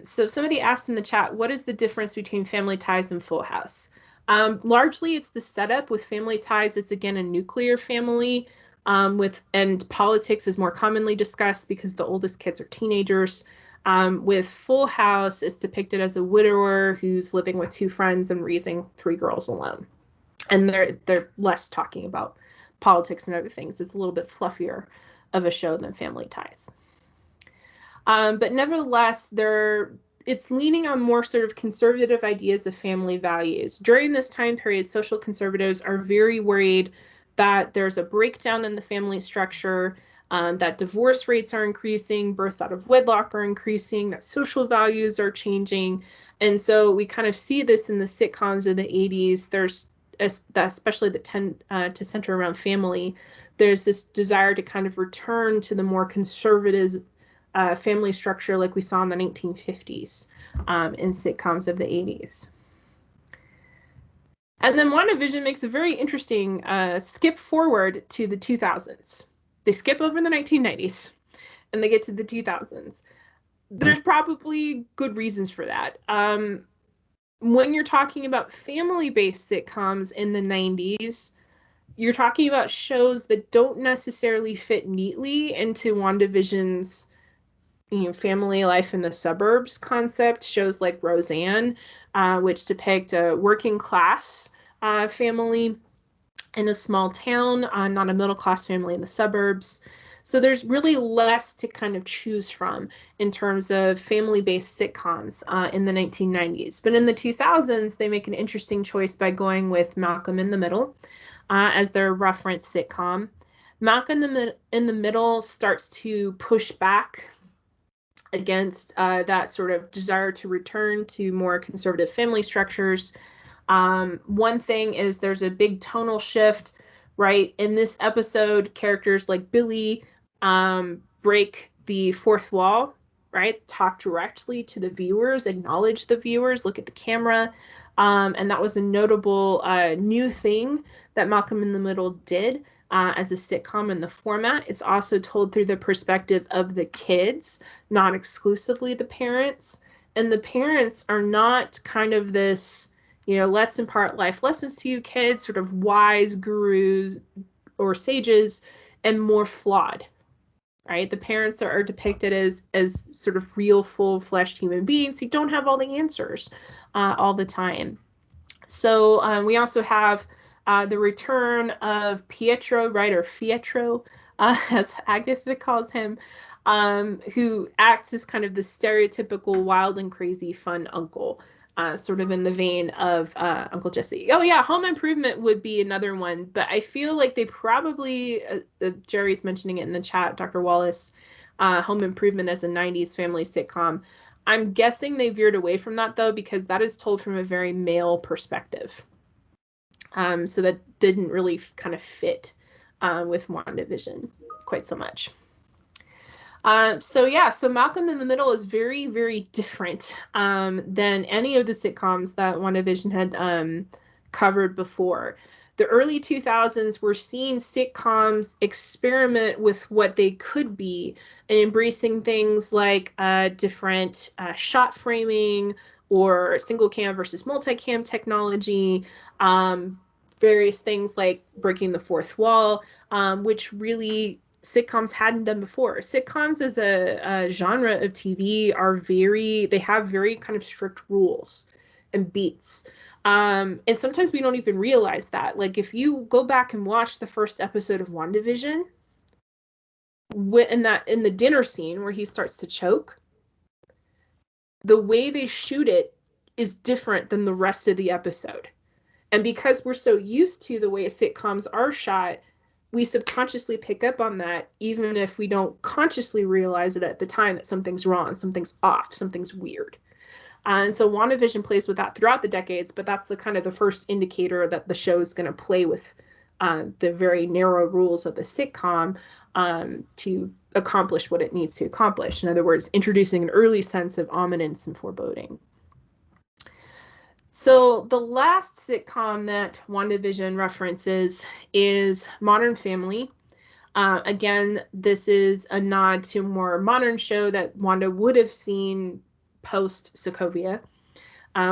So somebody asked in the chat, what is the difference between Family Ties and Full House? Largely, it's the setup. With Family Ties, it's, again, a nuclear family, and politics is more commonly discussed because the oldest kids are teenagers. With Full House, it's depicted as a widower who's living with two friends and raising three girls alone. And they're less talking about politics and other things. It's a little bit fluffier of a show than Family Ties. But nevertheless, it's leaning on more sort of conservative ideas of family values. During this time period, social conservatives are very worried that there's a breakdown in the family structure, that divorce rates are increasing, births out of wedlock are increasing, that social values are changing. And so we kind of see this in the sitcoms of the 80s. There's, especially that tend to center around family, there's this desire to kind of return to the more conservative family structure like we saw in the 1950s in sitcoms of the 80s. And then WandaVision makes a very interesting skip forward to the 2000s. They skip over the 1990s and they get to the 2000s. There's probably good reasons for that. When you're talking about family-based sitcoms in the 90s, you're talking about shows that don't necessarily fit neatly into WandaVision's family life in the suburbs concept. Shows like Roseanne, which depict a working class family in a small town, not a middle class family in the suburbs. So there's really less to kind of choose from in terms of family-based sitcoms in the 1990s. But in the 2000s, they make an interesting choice by going with Malcolm in the Middle as their reference sitcom. Malcolm in the Middle starts to push back against that sort of desire to return to more conservative family structures. One thing is there's a big tonal shift, right? In this episode, characters like Billy break the fourth wall, right? Talk directly to the viewers, acknowledge the viewers, look at the camera. And that was a notable new thing that Malcolm in the Middle did as a sitcom in the format. It's also told through the perspective of the kids, not exclusively the parents. And the parents are not kind of this, let's impart life lessons to you kids, sort of wise gurus or sages, and more flawed, right? The parents are depicted as sort of real, full-fleshed human beings who don't have all the answers all the time. So we also have the return of Pietro, right, or Fietro, as Agatha calls him, who acts as kind of the stereotypical wild and crazy fun uncle, sort of in the vein of Uncle Jesse. Oh yeah, Home Improvement would be another one, but I feel like they probably, Jerry's mentioning it in the chat, Dr. Wallace, Home Improvement as a 90s family sitcom. I'm guessing they veered away from that, though, because that is told from a very male perspective. So that didn't really kind of fit with WandaVision quite so much. So Malcolm in the Middle is very, very different than any of the sitcoms that WandaVision had covered before. The early 2000s, we're seeing sitcoms experiment with what they could be and embracing things like different shot framing or single cam versus multicam technology, various things like breaking the fourth wall, which really sitcoms hadn't done before. Sitcoms as a genre of TV they have very kind of strict rules and beats. And sometimes we don't even realize that. Like if you go back and watch the first episode of WandaVision, in the dinner scene where he starts to choke, the way they shoot it is different than the rest of the episode. And because we're so used to the way sitcoms are shot, we subconsciously pick up on that, even if we don't consciously realize it at the time that something's wrong, something's off, something's weird. And so WandaVision plays with that throughout the decades, but that's the kind of the first indicator that the show is going to play with the very narrow rules of the sitcom to accomplish what it needs to accomplish. In other words, introducing an early sense of ominence and foreboding. So the last sitcom that WandaVision references is Modern Family. Again, this is a nod to a more modern show that Wanda would have seen post Sokovia,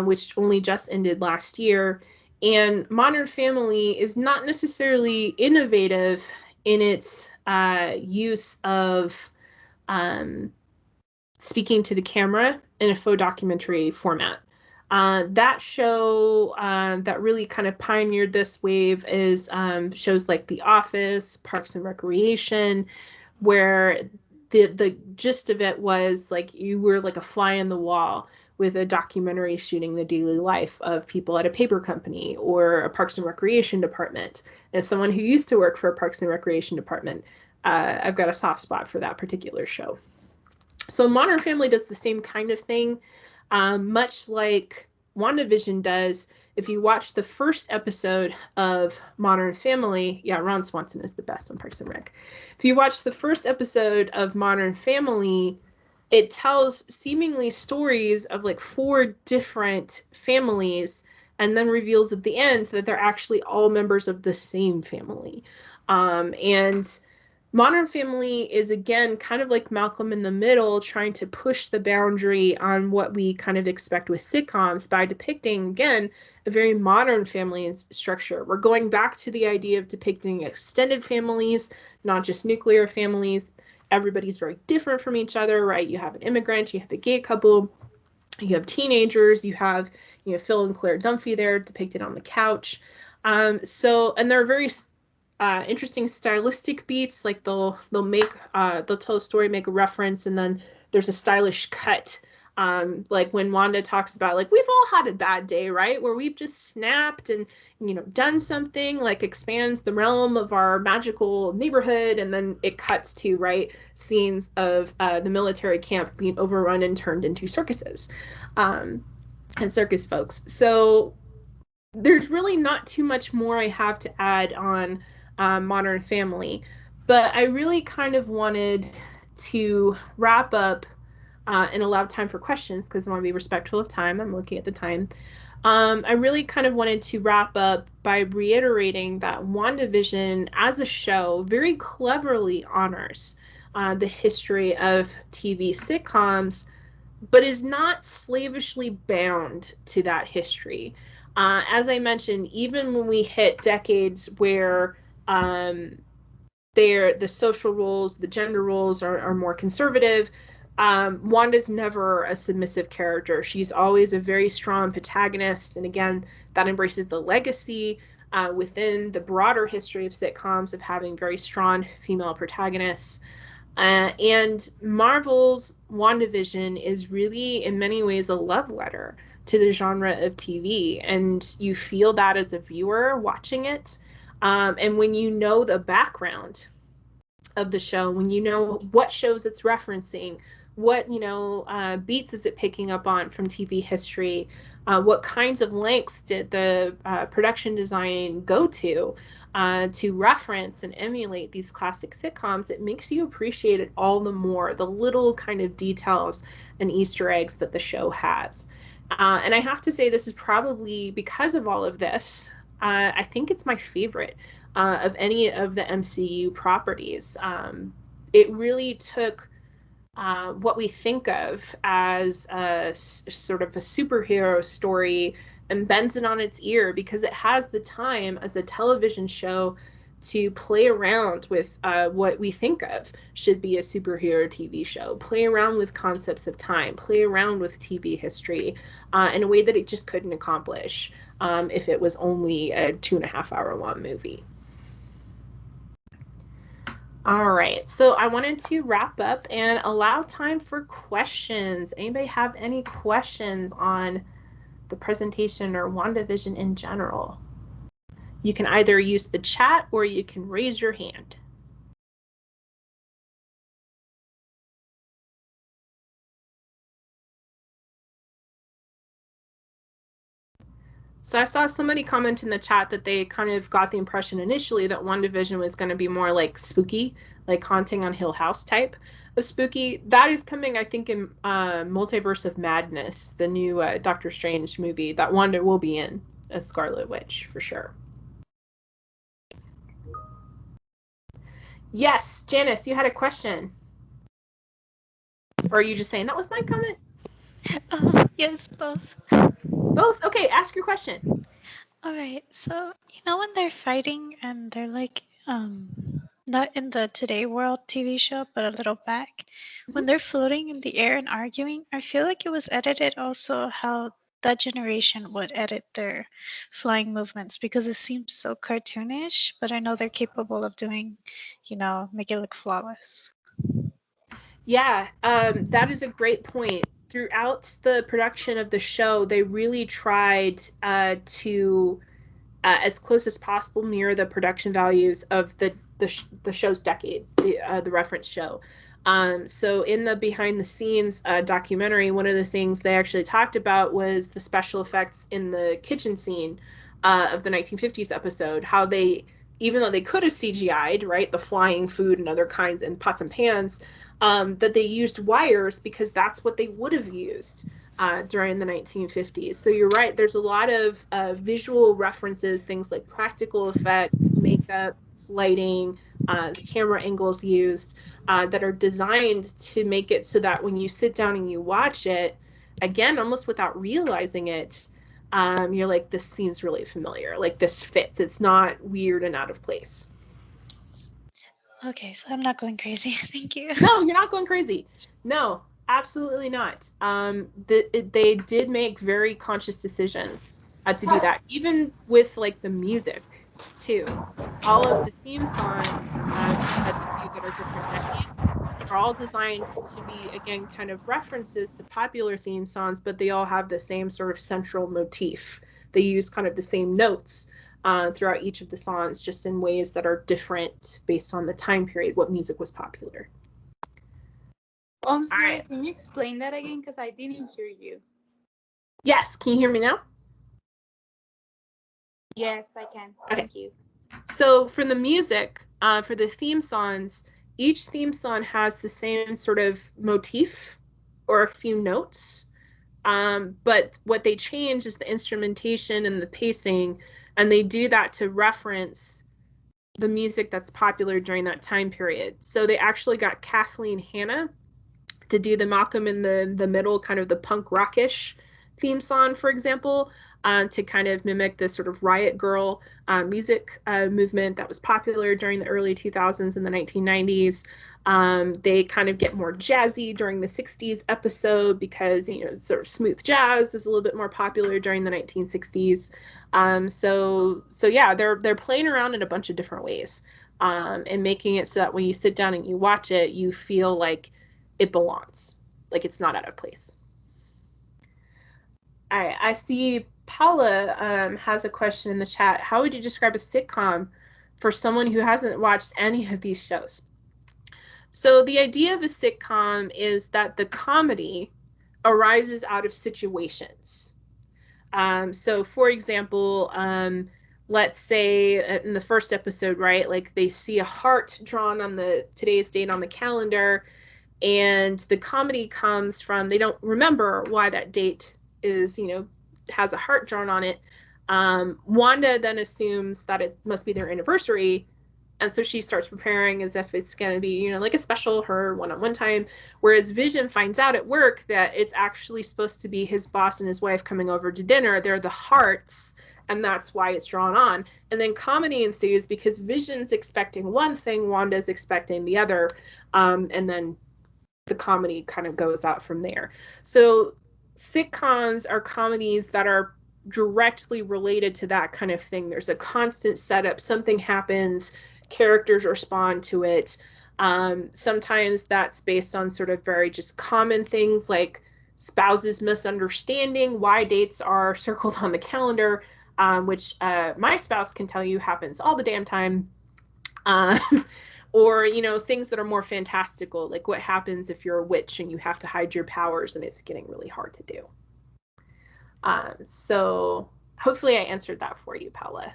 which only just ended last year. And Modern Family is not necessarily innovative in its use of speaking to the camera in a faux documentary format. That show that really kind of pioneered this wave is shows like The Office, Parks and Recreation, where the gist of it was like you were like a fly on the wall with a documentary shooting the daily life of people at a paper company or a Parks and Recreation department. As someone who used to work for a Parks and Recreation department, I've got a soft spot for that particular show. So Modern Family does the same kind of thing, much like WandaVision does. If you watch the first episode of Modern Family, yeah, Ron Swanson is the best on Parks and Rec. If you watch the first episode of Modern Family, it tells seemingly stories of like 4 different families and then reveals at the end that they're actually all members of the same family. And Modern Family is, again, kind of like Malcolm in the Middle, trying to push the boundary on what we kind of expect with sitcoms by depicting, again, a very modern family structure. We're going back to the idea of depicting extended families, not just nuclear families. Everybody's very different from each other, right? You have an immigrant, you have a gay couple, you have teenagers, you have Phil and Claire Dunphy there depicted on the couch. And there are very interesting stylistic beats. Like they'll tell a story, make a reference, and then there's a stylish cut. Like when Wanda talks about, like, we've all had a bad day, right? Where we've just snapped and done something, like expands the realm of our magical neighborhood, and then it cuts to, right, scenes of the military camp being overrun and turned into circuses, and circus folks. So there's really not too much more I have to add on Modern Family, but I really kind of wanted to wrap up and allow time for questions because I want to be respectful of time. I'm looking at the time. I really kind of wanted to wrap up by reiterating that WandaVision as a show very cleverly honors the history of TV sitcoms, but is not slavishly bound to that history. As I mentioned, even when we hit decades where the social roles, the gender roles are more conservative, Wanda's never a submissive character. She's always a very strong protagonist, and again, that embraces the legacy within the broader history of sitcoms of having very strong female protagonists. And Marvel's WandaVision is really, in many ways, a love letter to the genre of TV. And you feel that as a viewer watching it. And when you know the background of the show, when you know what shows it's referencing, what beats is it picking up on from TV history, what kinds of lengths did the production design go to reference and emulate these classic sitcoms, it makes you appreciate it all the more, the little kind of details and Easter eggs that the show has. And I have to say, this is probably, because of all of this, I think it's my favorite of any of the MCU properties. It really took what we think of as sort of a superhero story and bends it on its ear because it has the time as a television show to play around with what we think of should be a superhero TV show, play around with concepts of time, play around with TV history in a way that it just couldn't accomplish if it was only a 2.5 hour long movie. All right, so I wanted to wrap up and allow time for questions. Anybody have any questions on the presentation or WandaVision in general? You can either use the chat or you can raise your hand. So I saw somebody comment in the chat that they kind of got the impression initially that WandaVision was going to be more like spooky, like Haunting on Hill House type of spooky. That is coming, I think, in Multiverse of Madness, the new Doctor Strange movie that Wanda will be in as Scarlet Witch for sure. Yes, Janice, you had a question. Or are you just saying that was my comment? Yes, both. Both? Okay, ask your question. All right. So, when they're fighting and they're like, not in the Today World TV show, but a little back, when they're floating in the air and arguing, I feel like it was edited also how that generation would edit their flying movements because it seems so cartoonish, but I know they're capable of doing, make it look flawless. Yeah, that is a great point. Throughout the production of the show, they really tried to, as close as possible, mirror the production values of the show's decade, the reference show. So in the behind the scenes documentary, one of the things they actually talked about was the special effects in the kitchen scene of the 1950s episode, how they, even though they could have CGI'd, right, the flying food and other kinds and pots and pans, that they used wires because that's what they would have used during the 1950s. So you're right. There's a lot of visual references, things like practical effects, makeup, lighting, the camera angles used that are designed to make it so that when you sit down and you watch it, again, almost without realizing it, you're like, this seems really familiar. Like this fits. It's not weird and out of place. Okay, so I'm not going crazy. Thank you. No, you're not going crazy. No, absolutely not. They did make very conscious decisions to do that, even with like the music too. All of the theme songs, you said the few that are different decades, are all designed to be, again, kind of references to popular theme songs, but they all have the same sort of central motif. They use kind of the same notes throughout each of the songs, just in ways that are different based on the time period, what music was popular. Oh, I'm All sorry. right. Can you explain that again? Because I didn't hear you. Yes, can you hear me now? Yes, I can. Okay. Thank you. So for the music, for the theme songs, each theme song has the same sort of motif or a few notes. But what they change is the instrumentation and the pacing, and they do that to reference the music that's popular during that time period. So they actually got Kathleen Hanna to do the Malcolm in the Middle, kind of the punk rockish theme song, for example, to kind of mimic the sort of riot girl music movement that was popular during the early 2000s and the 1990s. They kind of get more jazzy during the 60s episode because, you know, sort of smooth jazz is a little bit more popular during the 1960s. So yeah, they're playing around in a bunch of different ways and making it so that when you sit down and you watch it, you feel like it belongs, like it's not out of place. All right, I see Paula has a question in the chat. How would you describe a sitcom for someone who hasn't watched any of these shows? So the idea of a sitcom is that the comedy arises out of situations. So for example, let's say in the first episode, right, like they see a heart drawn on the today's date on the calendar, and the comedy comes from they don't remember why that date is, you know, has a heart drawn on it. Wanda then assumes that it must be their anniversary, and so she starts preparing as if it's going to be, you know, like a special her one-on-one time, whereas Vision finds out at work that it's actually supposed to be his boss and his wife coming over to dinner. They're the hearts, and that's why it's drawn on. And then comedy ensues because Vision's expecting one thing, Wanda's expecting the other, and then the comedy kind of goes out from there. So sitcoms are comedies that are directly related to that kind of thing. There's a constant setup, something happens, characters respond to it. Sometimes that's based on sort of very just common things like spouses misunderstanding why dates are circled on the calendar, which my spouse can tell you happens all the damn time. Uh, or, you know, things that are more fantastical, like what happens if you're a witch and you have to hide your powers and it's getting really hard to do. So hopefully I answered that for you, Paula.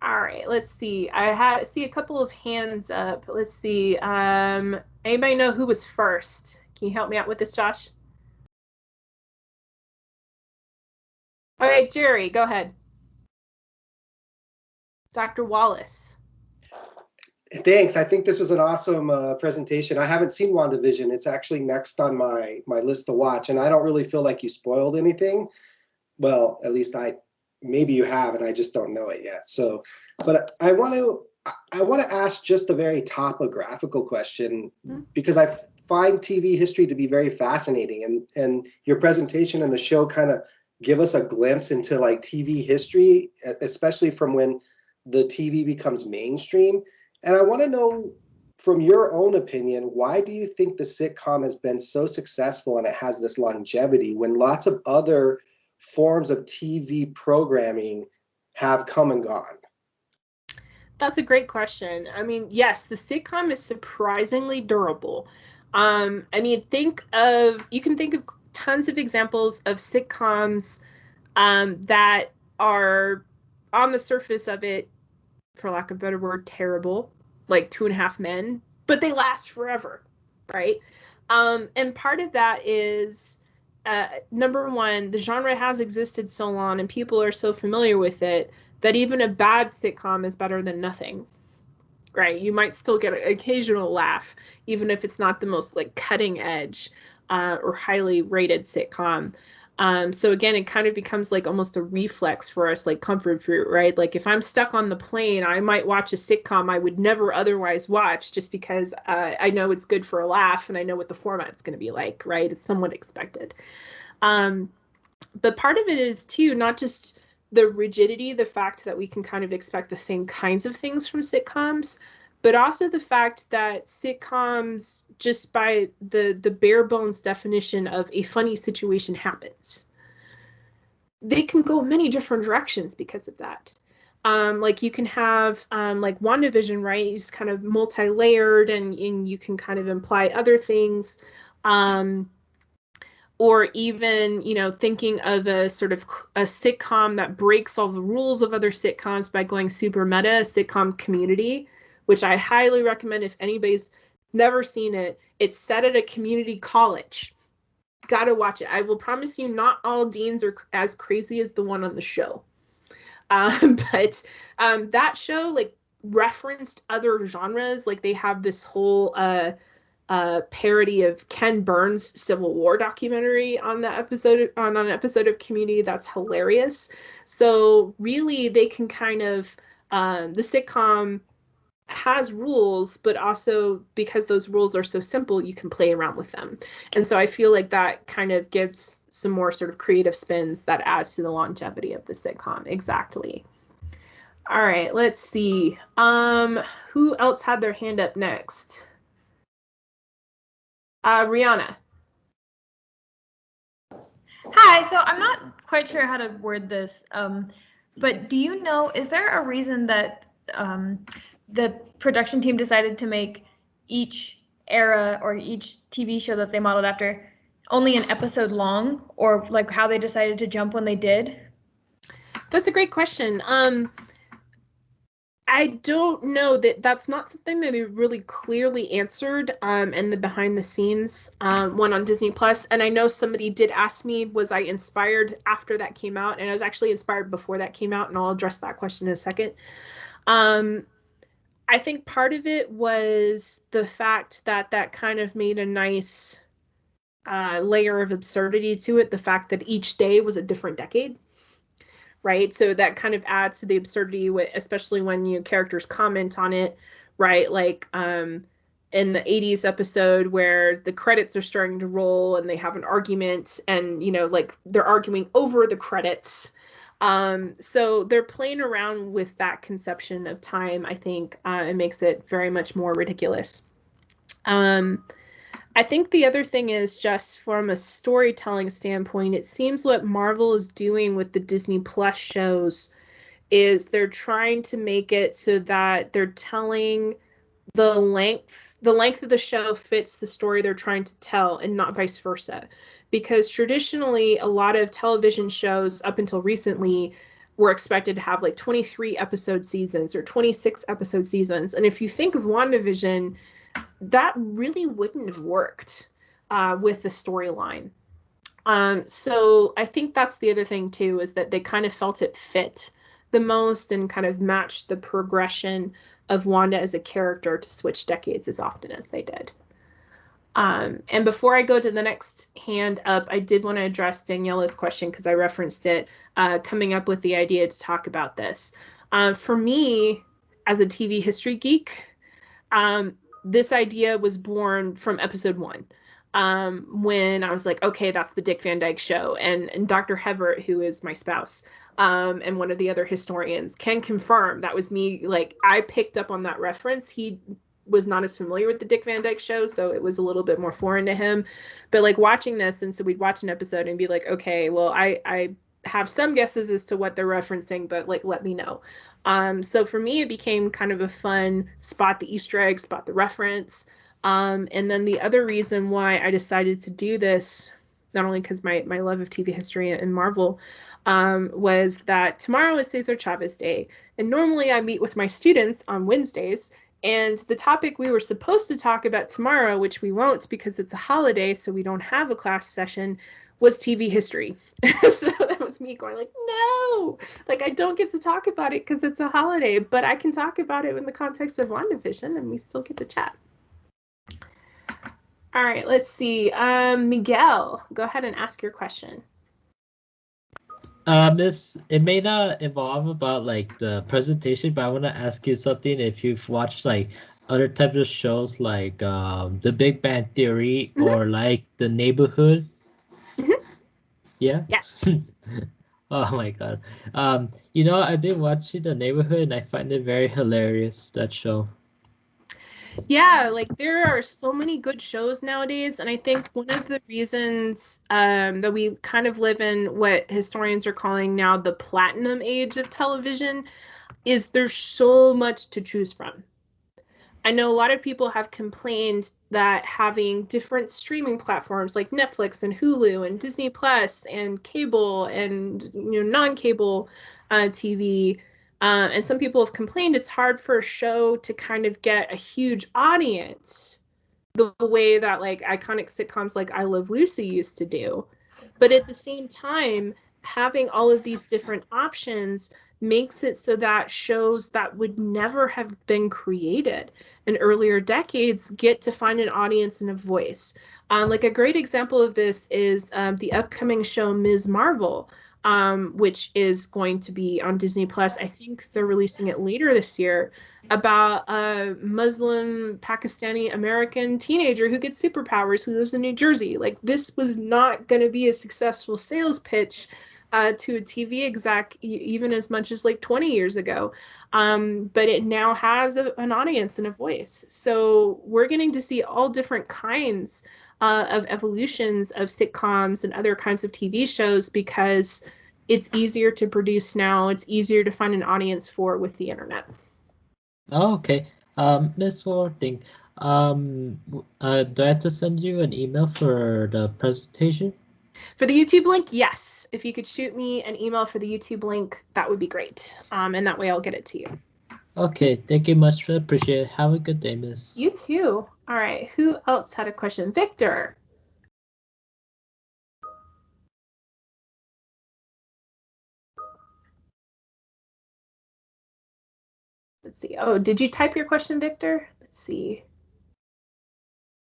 All right, let's see. I see a couple of hands up. Let's see. Anybody know who was first? Can you help me out with this, Josh? Okay, Jerry, go ahead. Dr. Wallace. Thanks. I think this was an awesome presentation. I haven't seen WandaVision. It's actually next on my list to watch, and I don't really feel like you spoiled anything. Well, at least maybe you have, and I just don't know it yet. So, but I want to ask just a very topographical question because I find TV history to be very fascinating, and your presentation and the show kind of give us a glimpse into like TV history, especially from when the TV becomes mainstream. And I want to know, from your own opinion, why do you think the sitcom has been so successful and it has this longevity when lots of other forms of TV programming have come and gone? That's a great question. I mean, yes, the sitcom is surprisingly durable. I mean, you can think of tons of examples of sitcoms that are on the surface of it, for lack of a better word, terrible, like Two and a Half Men, but they last forever, right? And part of that is, number one, the genre has existed so long and people are so familiar with it that even a bad sitcom is better than nothing. Right? You might still get an occasional laugh, even if it's not the most like cutting edge or highly rated sitcom. So again, it kind of becomes like almost a reflex for us, like comfort food, right? Like if I'm stuck on the plane, I might watch a sitcom I would never otherwise watch just because I know it's good for a laugh and I know what the format's going to be like, right? It's somewhat expected. Um, but part of it is too not just the rigidity, the fact that we can kind of expect the same kinds of things from sitcoms, but also the fact that sitcoms, just by the bare bones definition of a funny situation happens, they can go many different directions because of that. Like you can have like WandaVision, right? It's kind of multi-layered and you can kind of imply other things. Or even, you know, thinking of a sort of a sitcom that breaks all the rules of other sitcoms by going super meta, sitcom Community, which I highly recommend if anybody's never seen it. It's set at a community college. Gotta watch it. I will promise you, not all deans are as crazy as the one on the show. But that show like referenced other genres. Like they have this whole parody of Ken Burns' Civil War documentary on the episode on an episode of Community that's hilarious. So really, they can kind of the sitcom has rules, but also because those rules are so simple, you can play around with them. And so I feel like that kind of gives some more sort of creative spins that adds to the longevity of the sitcom. Exactly. All right, let's see. Who else had their hand up next? Rihanna. Hi, so I'm not quite sure how to word this, but do you know, is there a reason that the production team decided to make each era or each TV show that they modeled after only an episode long, or like how they decided to jump when they did? That's a great question. I don't know that that's not something that they really clearly answered in the behind the scenes one on Disney Plus. And I know somebody did ask me, was I inspired after that came out? And I was actually inspired before that came out, and I'll address that question in a second. I think part of it was the fact that that kind of made a nice layer of absurdity to it. The fact that each day was a different decade, right? So that kind of adds to the absurdity, especially when characters comment on it, right? Like in the 80s episode where the credits are starting to roll and they have an argument and, like they're arguing over the credits. So they're playing around with that conception of time. I think it makes it very much more ridiculous. I think the other thing is just from a storytelling standpoint, it seems what Marvel is doing with the Disney Plus shows is they're trying to make it so that they're telling the length of the show fits the story they're trying to tell and not vice versa. Because traditionally, a lot of television shows up until recently were expected to have like 23 episode seasons or 26 episode seasons. And if you think of WandaVision, that really wouldn't have worked with the storyline. So I think that's the other thing too, is that they kind of felt it fit the most and kind of matched the progression of Wanda as a character to switch decades as often as they did. And before I go to the next hand up, I did want to address Daniela's question because I referenced it, coming up with the idea to talk about this. For me, as a TV history geek, this idea was born from episode 1. When I was like, okay, that's the Dick Van Dyke Show. And Dr. Hever, who is my spouse, and one of the other historians, can confirm that was me. Like, I picked up on that reference. He was not as familiar with the Dick Van Dyke Show, so it was a little bit more foreign to him. But like watching this, and so we'd watch an episode and be like, okay, well, I have some guesses as to what they're referencing, but like, let me know. So for me, it became kind of a fun spot the Easter egg, spot the reference. And then the other reason why I decided to do this, not only because my love of TV history and Marvel, was that tomorrow is Cesar Chavez Day. And normally I meet with my students on Wednesdays And the topic we were supposed to talk about tomorrow, which we won't because it's a holiday, so we don't have a class session, was TV history. So that was me going like, no, like I don't get to talk about it because it's a holiday, but I can talk about it in the context of WandaVision and we still get to chat. All right, let's see. Miguel, go ahead and ask your question. It may not involve about like the presentation, but I want to ask you something. If you've watched like other types of shows like The Big Bang Theory or like The Neighborhood. Yeah. Yes. Oh my God. You know, I've been watching The Neighborhood and I find it very hilarious, that show. Yeah, like there are so many good shows nowadays, and I think one of the reasons that we kind of live in what historians are calling now the platinum age of television is there's so much to choose from. I know a lot of people have complained that having different streaming platforms like Netflix and Hulu and Disney Plus and cable and non-cable TV, and some people have complained it's hard for a show to kind of get a huge audience the way that like iconic sitcoms like I Love Lucy used to do. But at the same time, having all of these different options makes it so that shows that would never have been created in earlier decades get to find an audience and a voice. Like a great example of this is the upcoming show Ms. Marvel, which is going to be on Disney Plus. I think they're releasing it later this year, about a Muslim Pakistani American teenager who gets superpowers who lives in New Jersey. Like this was not going to be a successful sales pitch to a TV exec even as much as like 20 years ago. But it now has an audience and a voice. So we're getting to see all different kinds of evolutions of sitcoms and other kinds of TV shows because it's easier to produce now. It's easier to find an audience for with the internet. Oh, okay. Miss Warding, do I have to send you an email for the presentation? For the YouTube link, yes. If you could shoot me an email for the YouTube link, that would be great. And that way I'll get it to you. Okay, thank you much. Appreciate it. Have a good day, Miss. You too. All right. Who else had a question? Victor. Let's see. Oh, did you type your question, Victor? Let's see.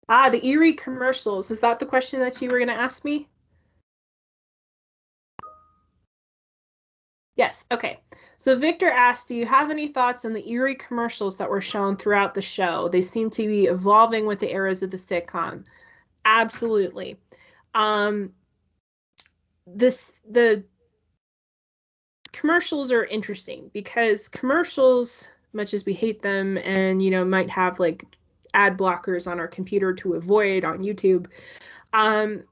The eerie commercials. Is that the question that you were going to ask me? Yes. Okay. So Victor asked, do you have any thoughts on the eerie commercials that were shown throughout the show? They seem to be evolving with the eras of the sitcom. Absolutely. The commercials are interesting because commercials, much as we hate them and might have like ad blockers on our computer to avoid on YouTube,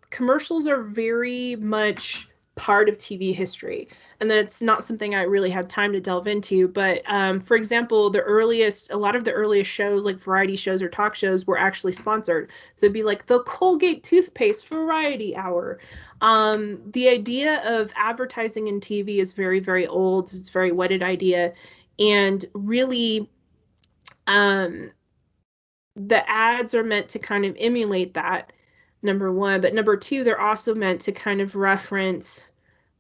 commercials are very much part of TV history. And that's not something I really had time to delve into. But for example, a lot of the earliest shows, like variety shows or talk shows, were actually sponsored. So it'd be like the Colgate toothpaste variety hour. The idea of advertising in TV is very, very old. It's a very wedded idea. And really, the ads are meant to kind of emulate that, number one. But number two, they're also meant to kind of reference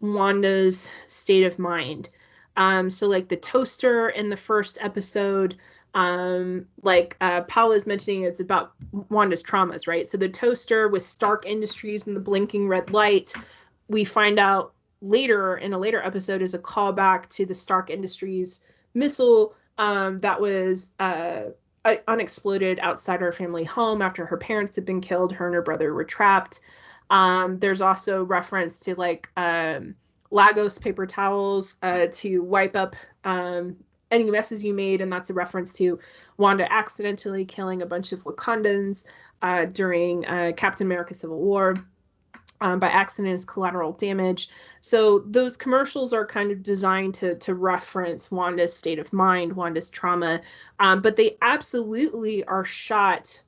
Wanda's state of mind. So like the toaster in the first episode, like Paula's mentioning, is about Wanda's traumas, right? So the toaster with Stark Industries and the blinking red light, we find out later in a later episode, is a callback to the Stark Industries missile that was unexploded outside her family home after her parents had been killed. Her and her brother were trapped. There's also reference to like Lagos paper towels to wipe up any messes you made, and that's a reference to Wanda accidentally killing a bunch of Wakandans during Captain America Civil War. By accident as collateral damage. So those commercials are kind of designed to reference Wanda's state of mind, Wanda's trauma, but they absolutely are shot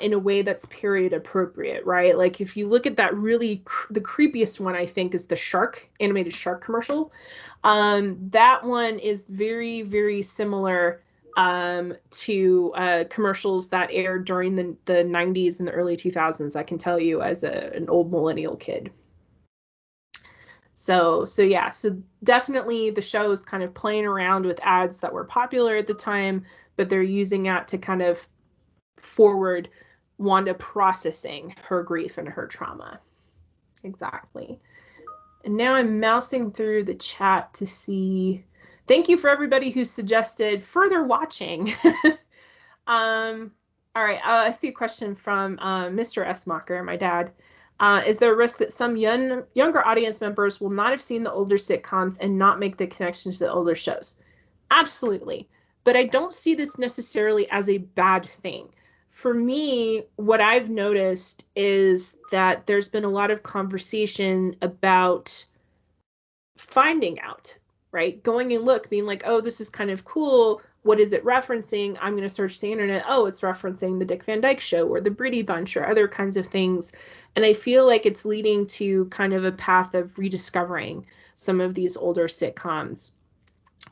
in a way that's period appropriate, right? Like if you look at that, really the creepiest one, I think, is the animated shark commercial. That one is very, very similar to commercials that aired during the 90s and the early 2000s. I can tell you as an old millennial kid. So yeah, so definitely the show is kind of playing around with ads that were popular at the time, but they're using that to kind of forward Wanda processing her grief and her trauma. Exactly. And now I'm mousing through the chat to see. Thank you for everybody who suggested further watching. All right, I see a question from Mr. Esmacher, my dad. Is there a risk that some younger audience members will not have seen the older sitcoms and not make the connections to the older shows? Absolutely. But I don't see this necessarily as a bad thing. For me, what I've noticed is that there's been a lot of conversation about finding out, right? Going and look, being like, oh, this is kind of cool. What is it referencing? I'm going to search the internet. Oh, it's referencing the Dick Van Dyke Show or the Brady Bunch or other kinds of things. And I feel like it's leading to kind of a path of rediscovering some of these older sitcoms.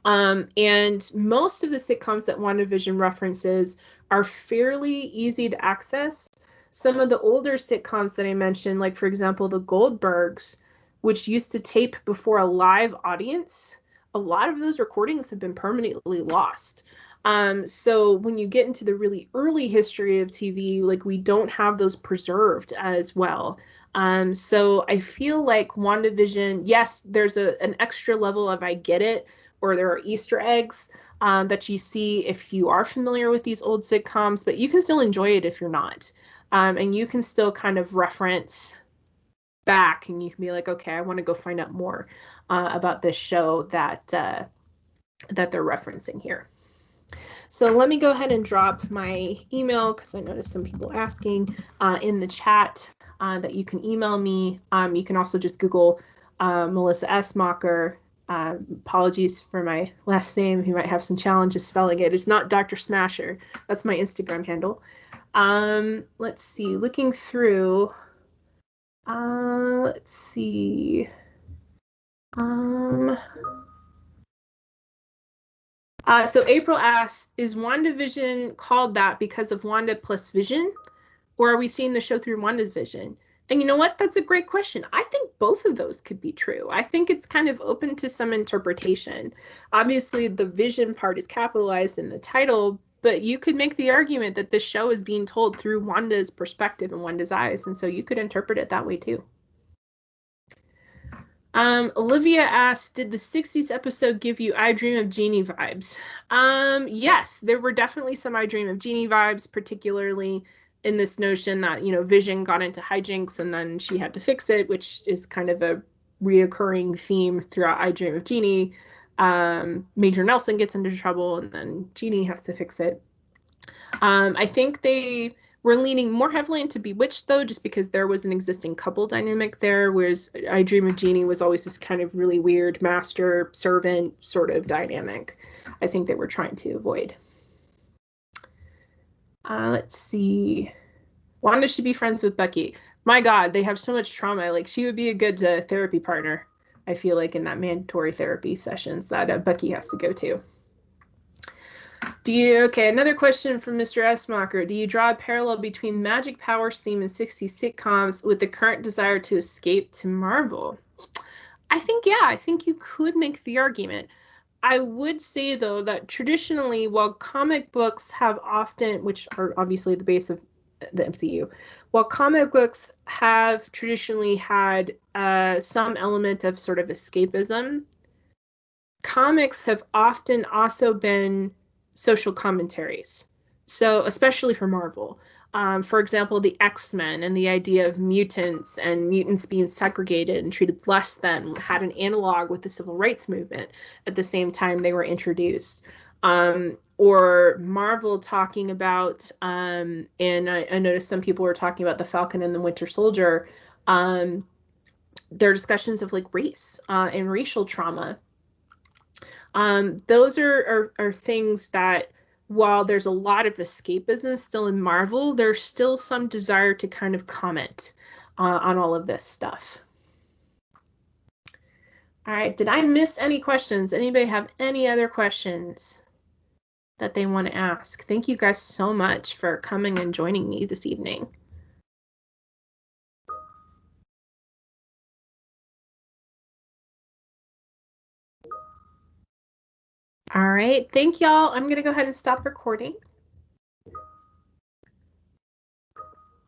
And most of the sitcoms that WandaVision references are fairly easy to access. Some of the older sitcoms that I mentioned, like for example, the Goldbergs, which used to tape before a live audience, a lot of those recordings have been permanently lost. So when you get into the really early history of TV, like we don't have those preserved as well. So I feel like WandaVision, yes, there's an extra level of I get it, or there are Easter eggs that you see if you are familiar with these old sitcoms, but you can still enjoy it if you're not. And you can still kind of reference back and you can be like, okay, I want to go find out more about this show that they're referencing here. So let me go ahead and drop my email because I noticed some people asking in the chat that you can email me. You can also just Google Melissa Esmacher. Apologies for my last name. You might have some challenges spelling it. It's not Dr. Smasher. That's my Instagram handle. Let's see. Looking through. Let's see. So April asks, is WandaVision called that because of Wanda plus Vision? Or are we seeing the show through Wanda's vision? And you know what? That's a great question. I think both of those could be true. I think it's kind of open to some interpretation. Obviously, the vision part is capitalized in the title, but you could make the argument that this show is being told through Wanda's perspective and Wanda's eyes. And so you could interpret it that way too. Olivia asked, did the 60s episode give you I Dream of Jeannie vibes? Yes, there were definitely some I Dream of Jeannie vibes, particularly in this notion that, you know, Vision got into hijinks and then she had to fix it, which is kind of a reoccurring theme throughout I Dream of Jeannie. Major Nelson gets into trouble and then Jeannie has to fix it. I think they were leaning more heavily into Bewitched, though, just because there was an existing couple dynamic there, whereas I Dream of Jeannie was always this kind of really weird master-servant sort of dynamic I think they were trying to avoid. Let's see. Wanda should be friends with Bucky. My God, they have so much trauma. Like, she would be a good therapy partner, I feel like, in that mandatory therapy sessions that Bucky has to go to. Okay, another question from Mr. Esmacher. Do you draw a parallel between Magic Powers theme in 60s sitcoms with the current desire to escape to Marvel? I think you could make the argument. I would say, though, that traditionally, while comic books have often, which are obviously the base of the MCU, while comic books have traditionally had some element of sort of escapism, comics have often also been social commentaries. So especially for Marvel, for example, the X-Men and the idea of mutants and mutants being segregated and treated less than had an analog with the civil rights movement at the same time they were introduced. Or Marvel talking about, and I noticed some people were talking about the Falcon and the Winter Soldier, their discussions of like race and racial trauma. Those are things that, while there's a lot of escapism still in Marvel, there's still some desire to kind of comment on all of this stuff. All right, did I miss any questions? Anybody have any other questions that they want to ask. Thank you guys so much for coming and joining me this evening. All right, thank y'all. I'm going to go ahead and stop recording.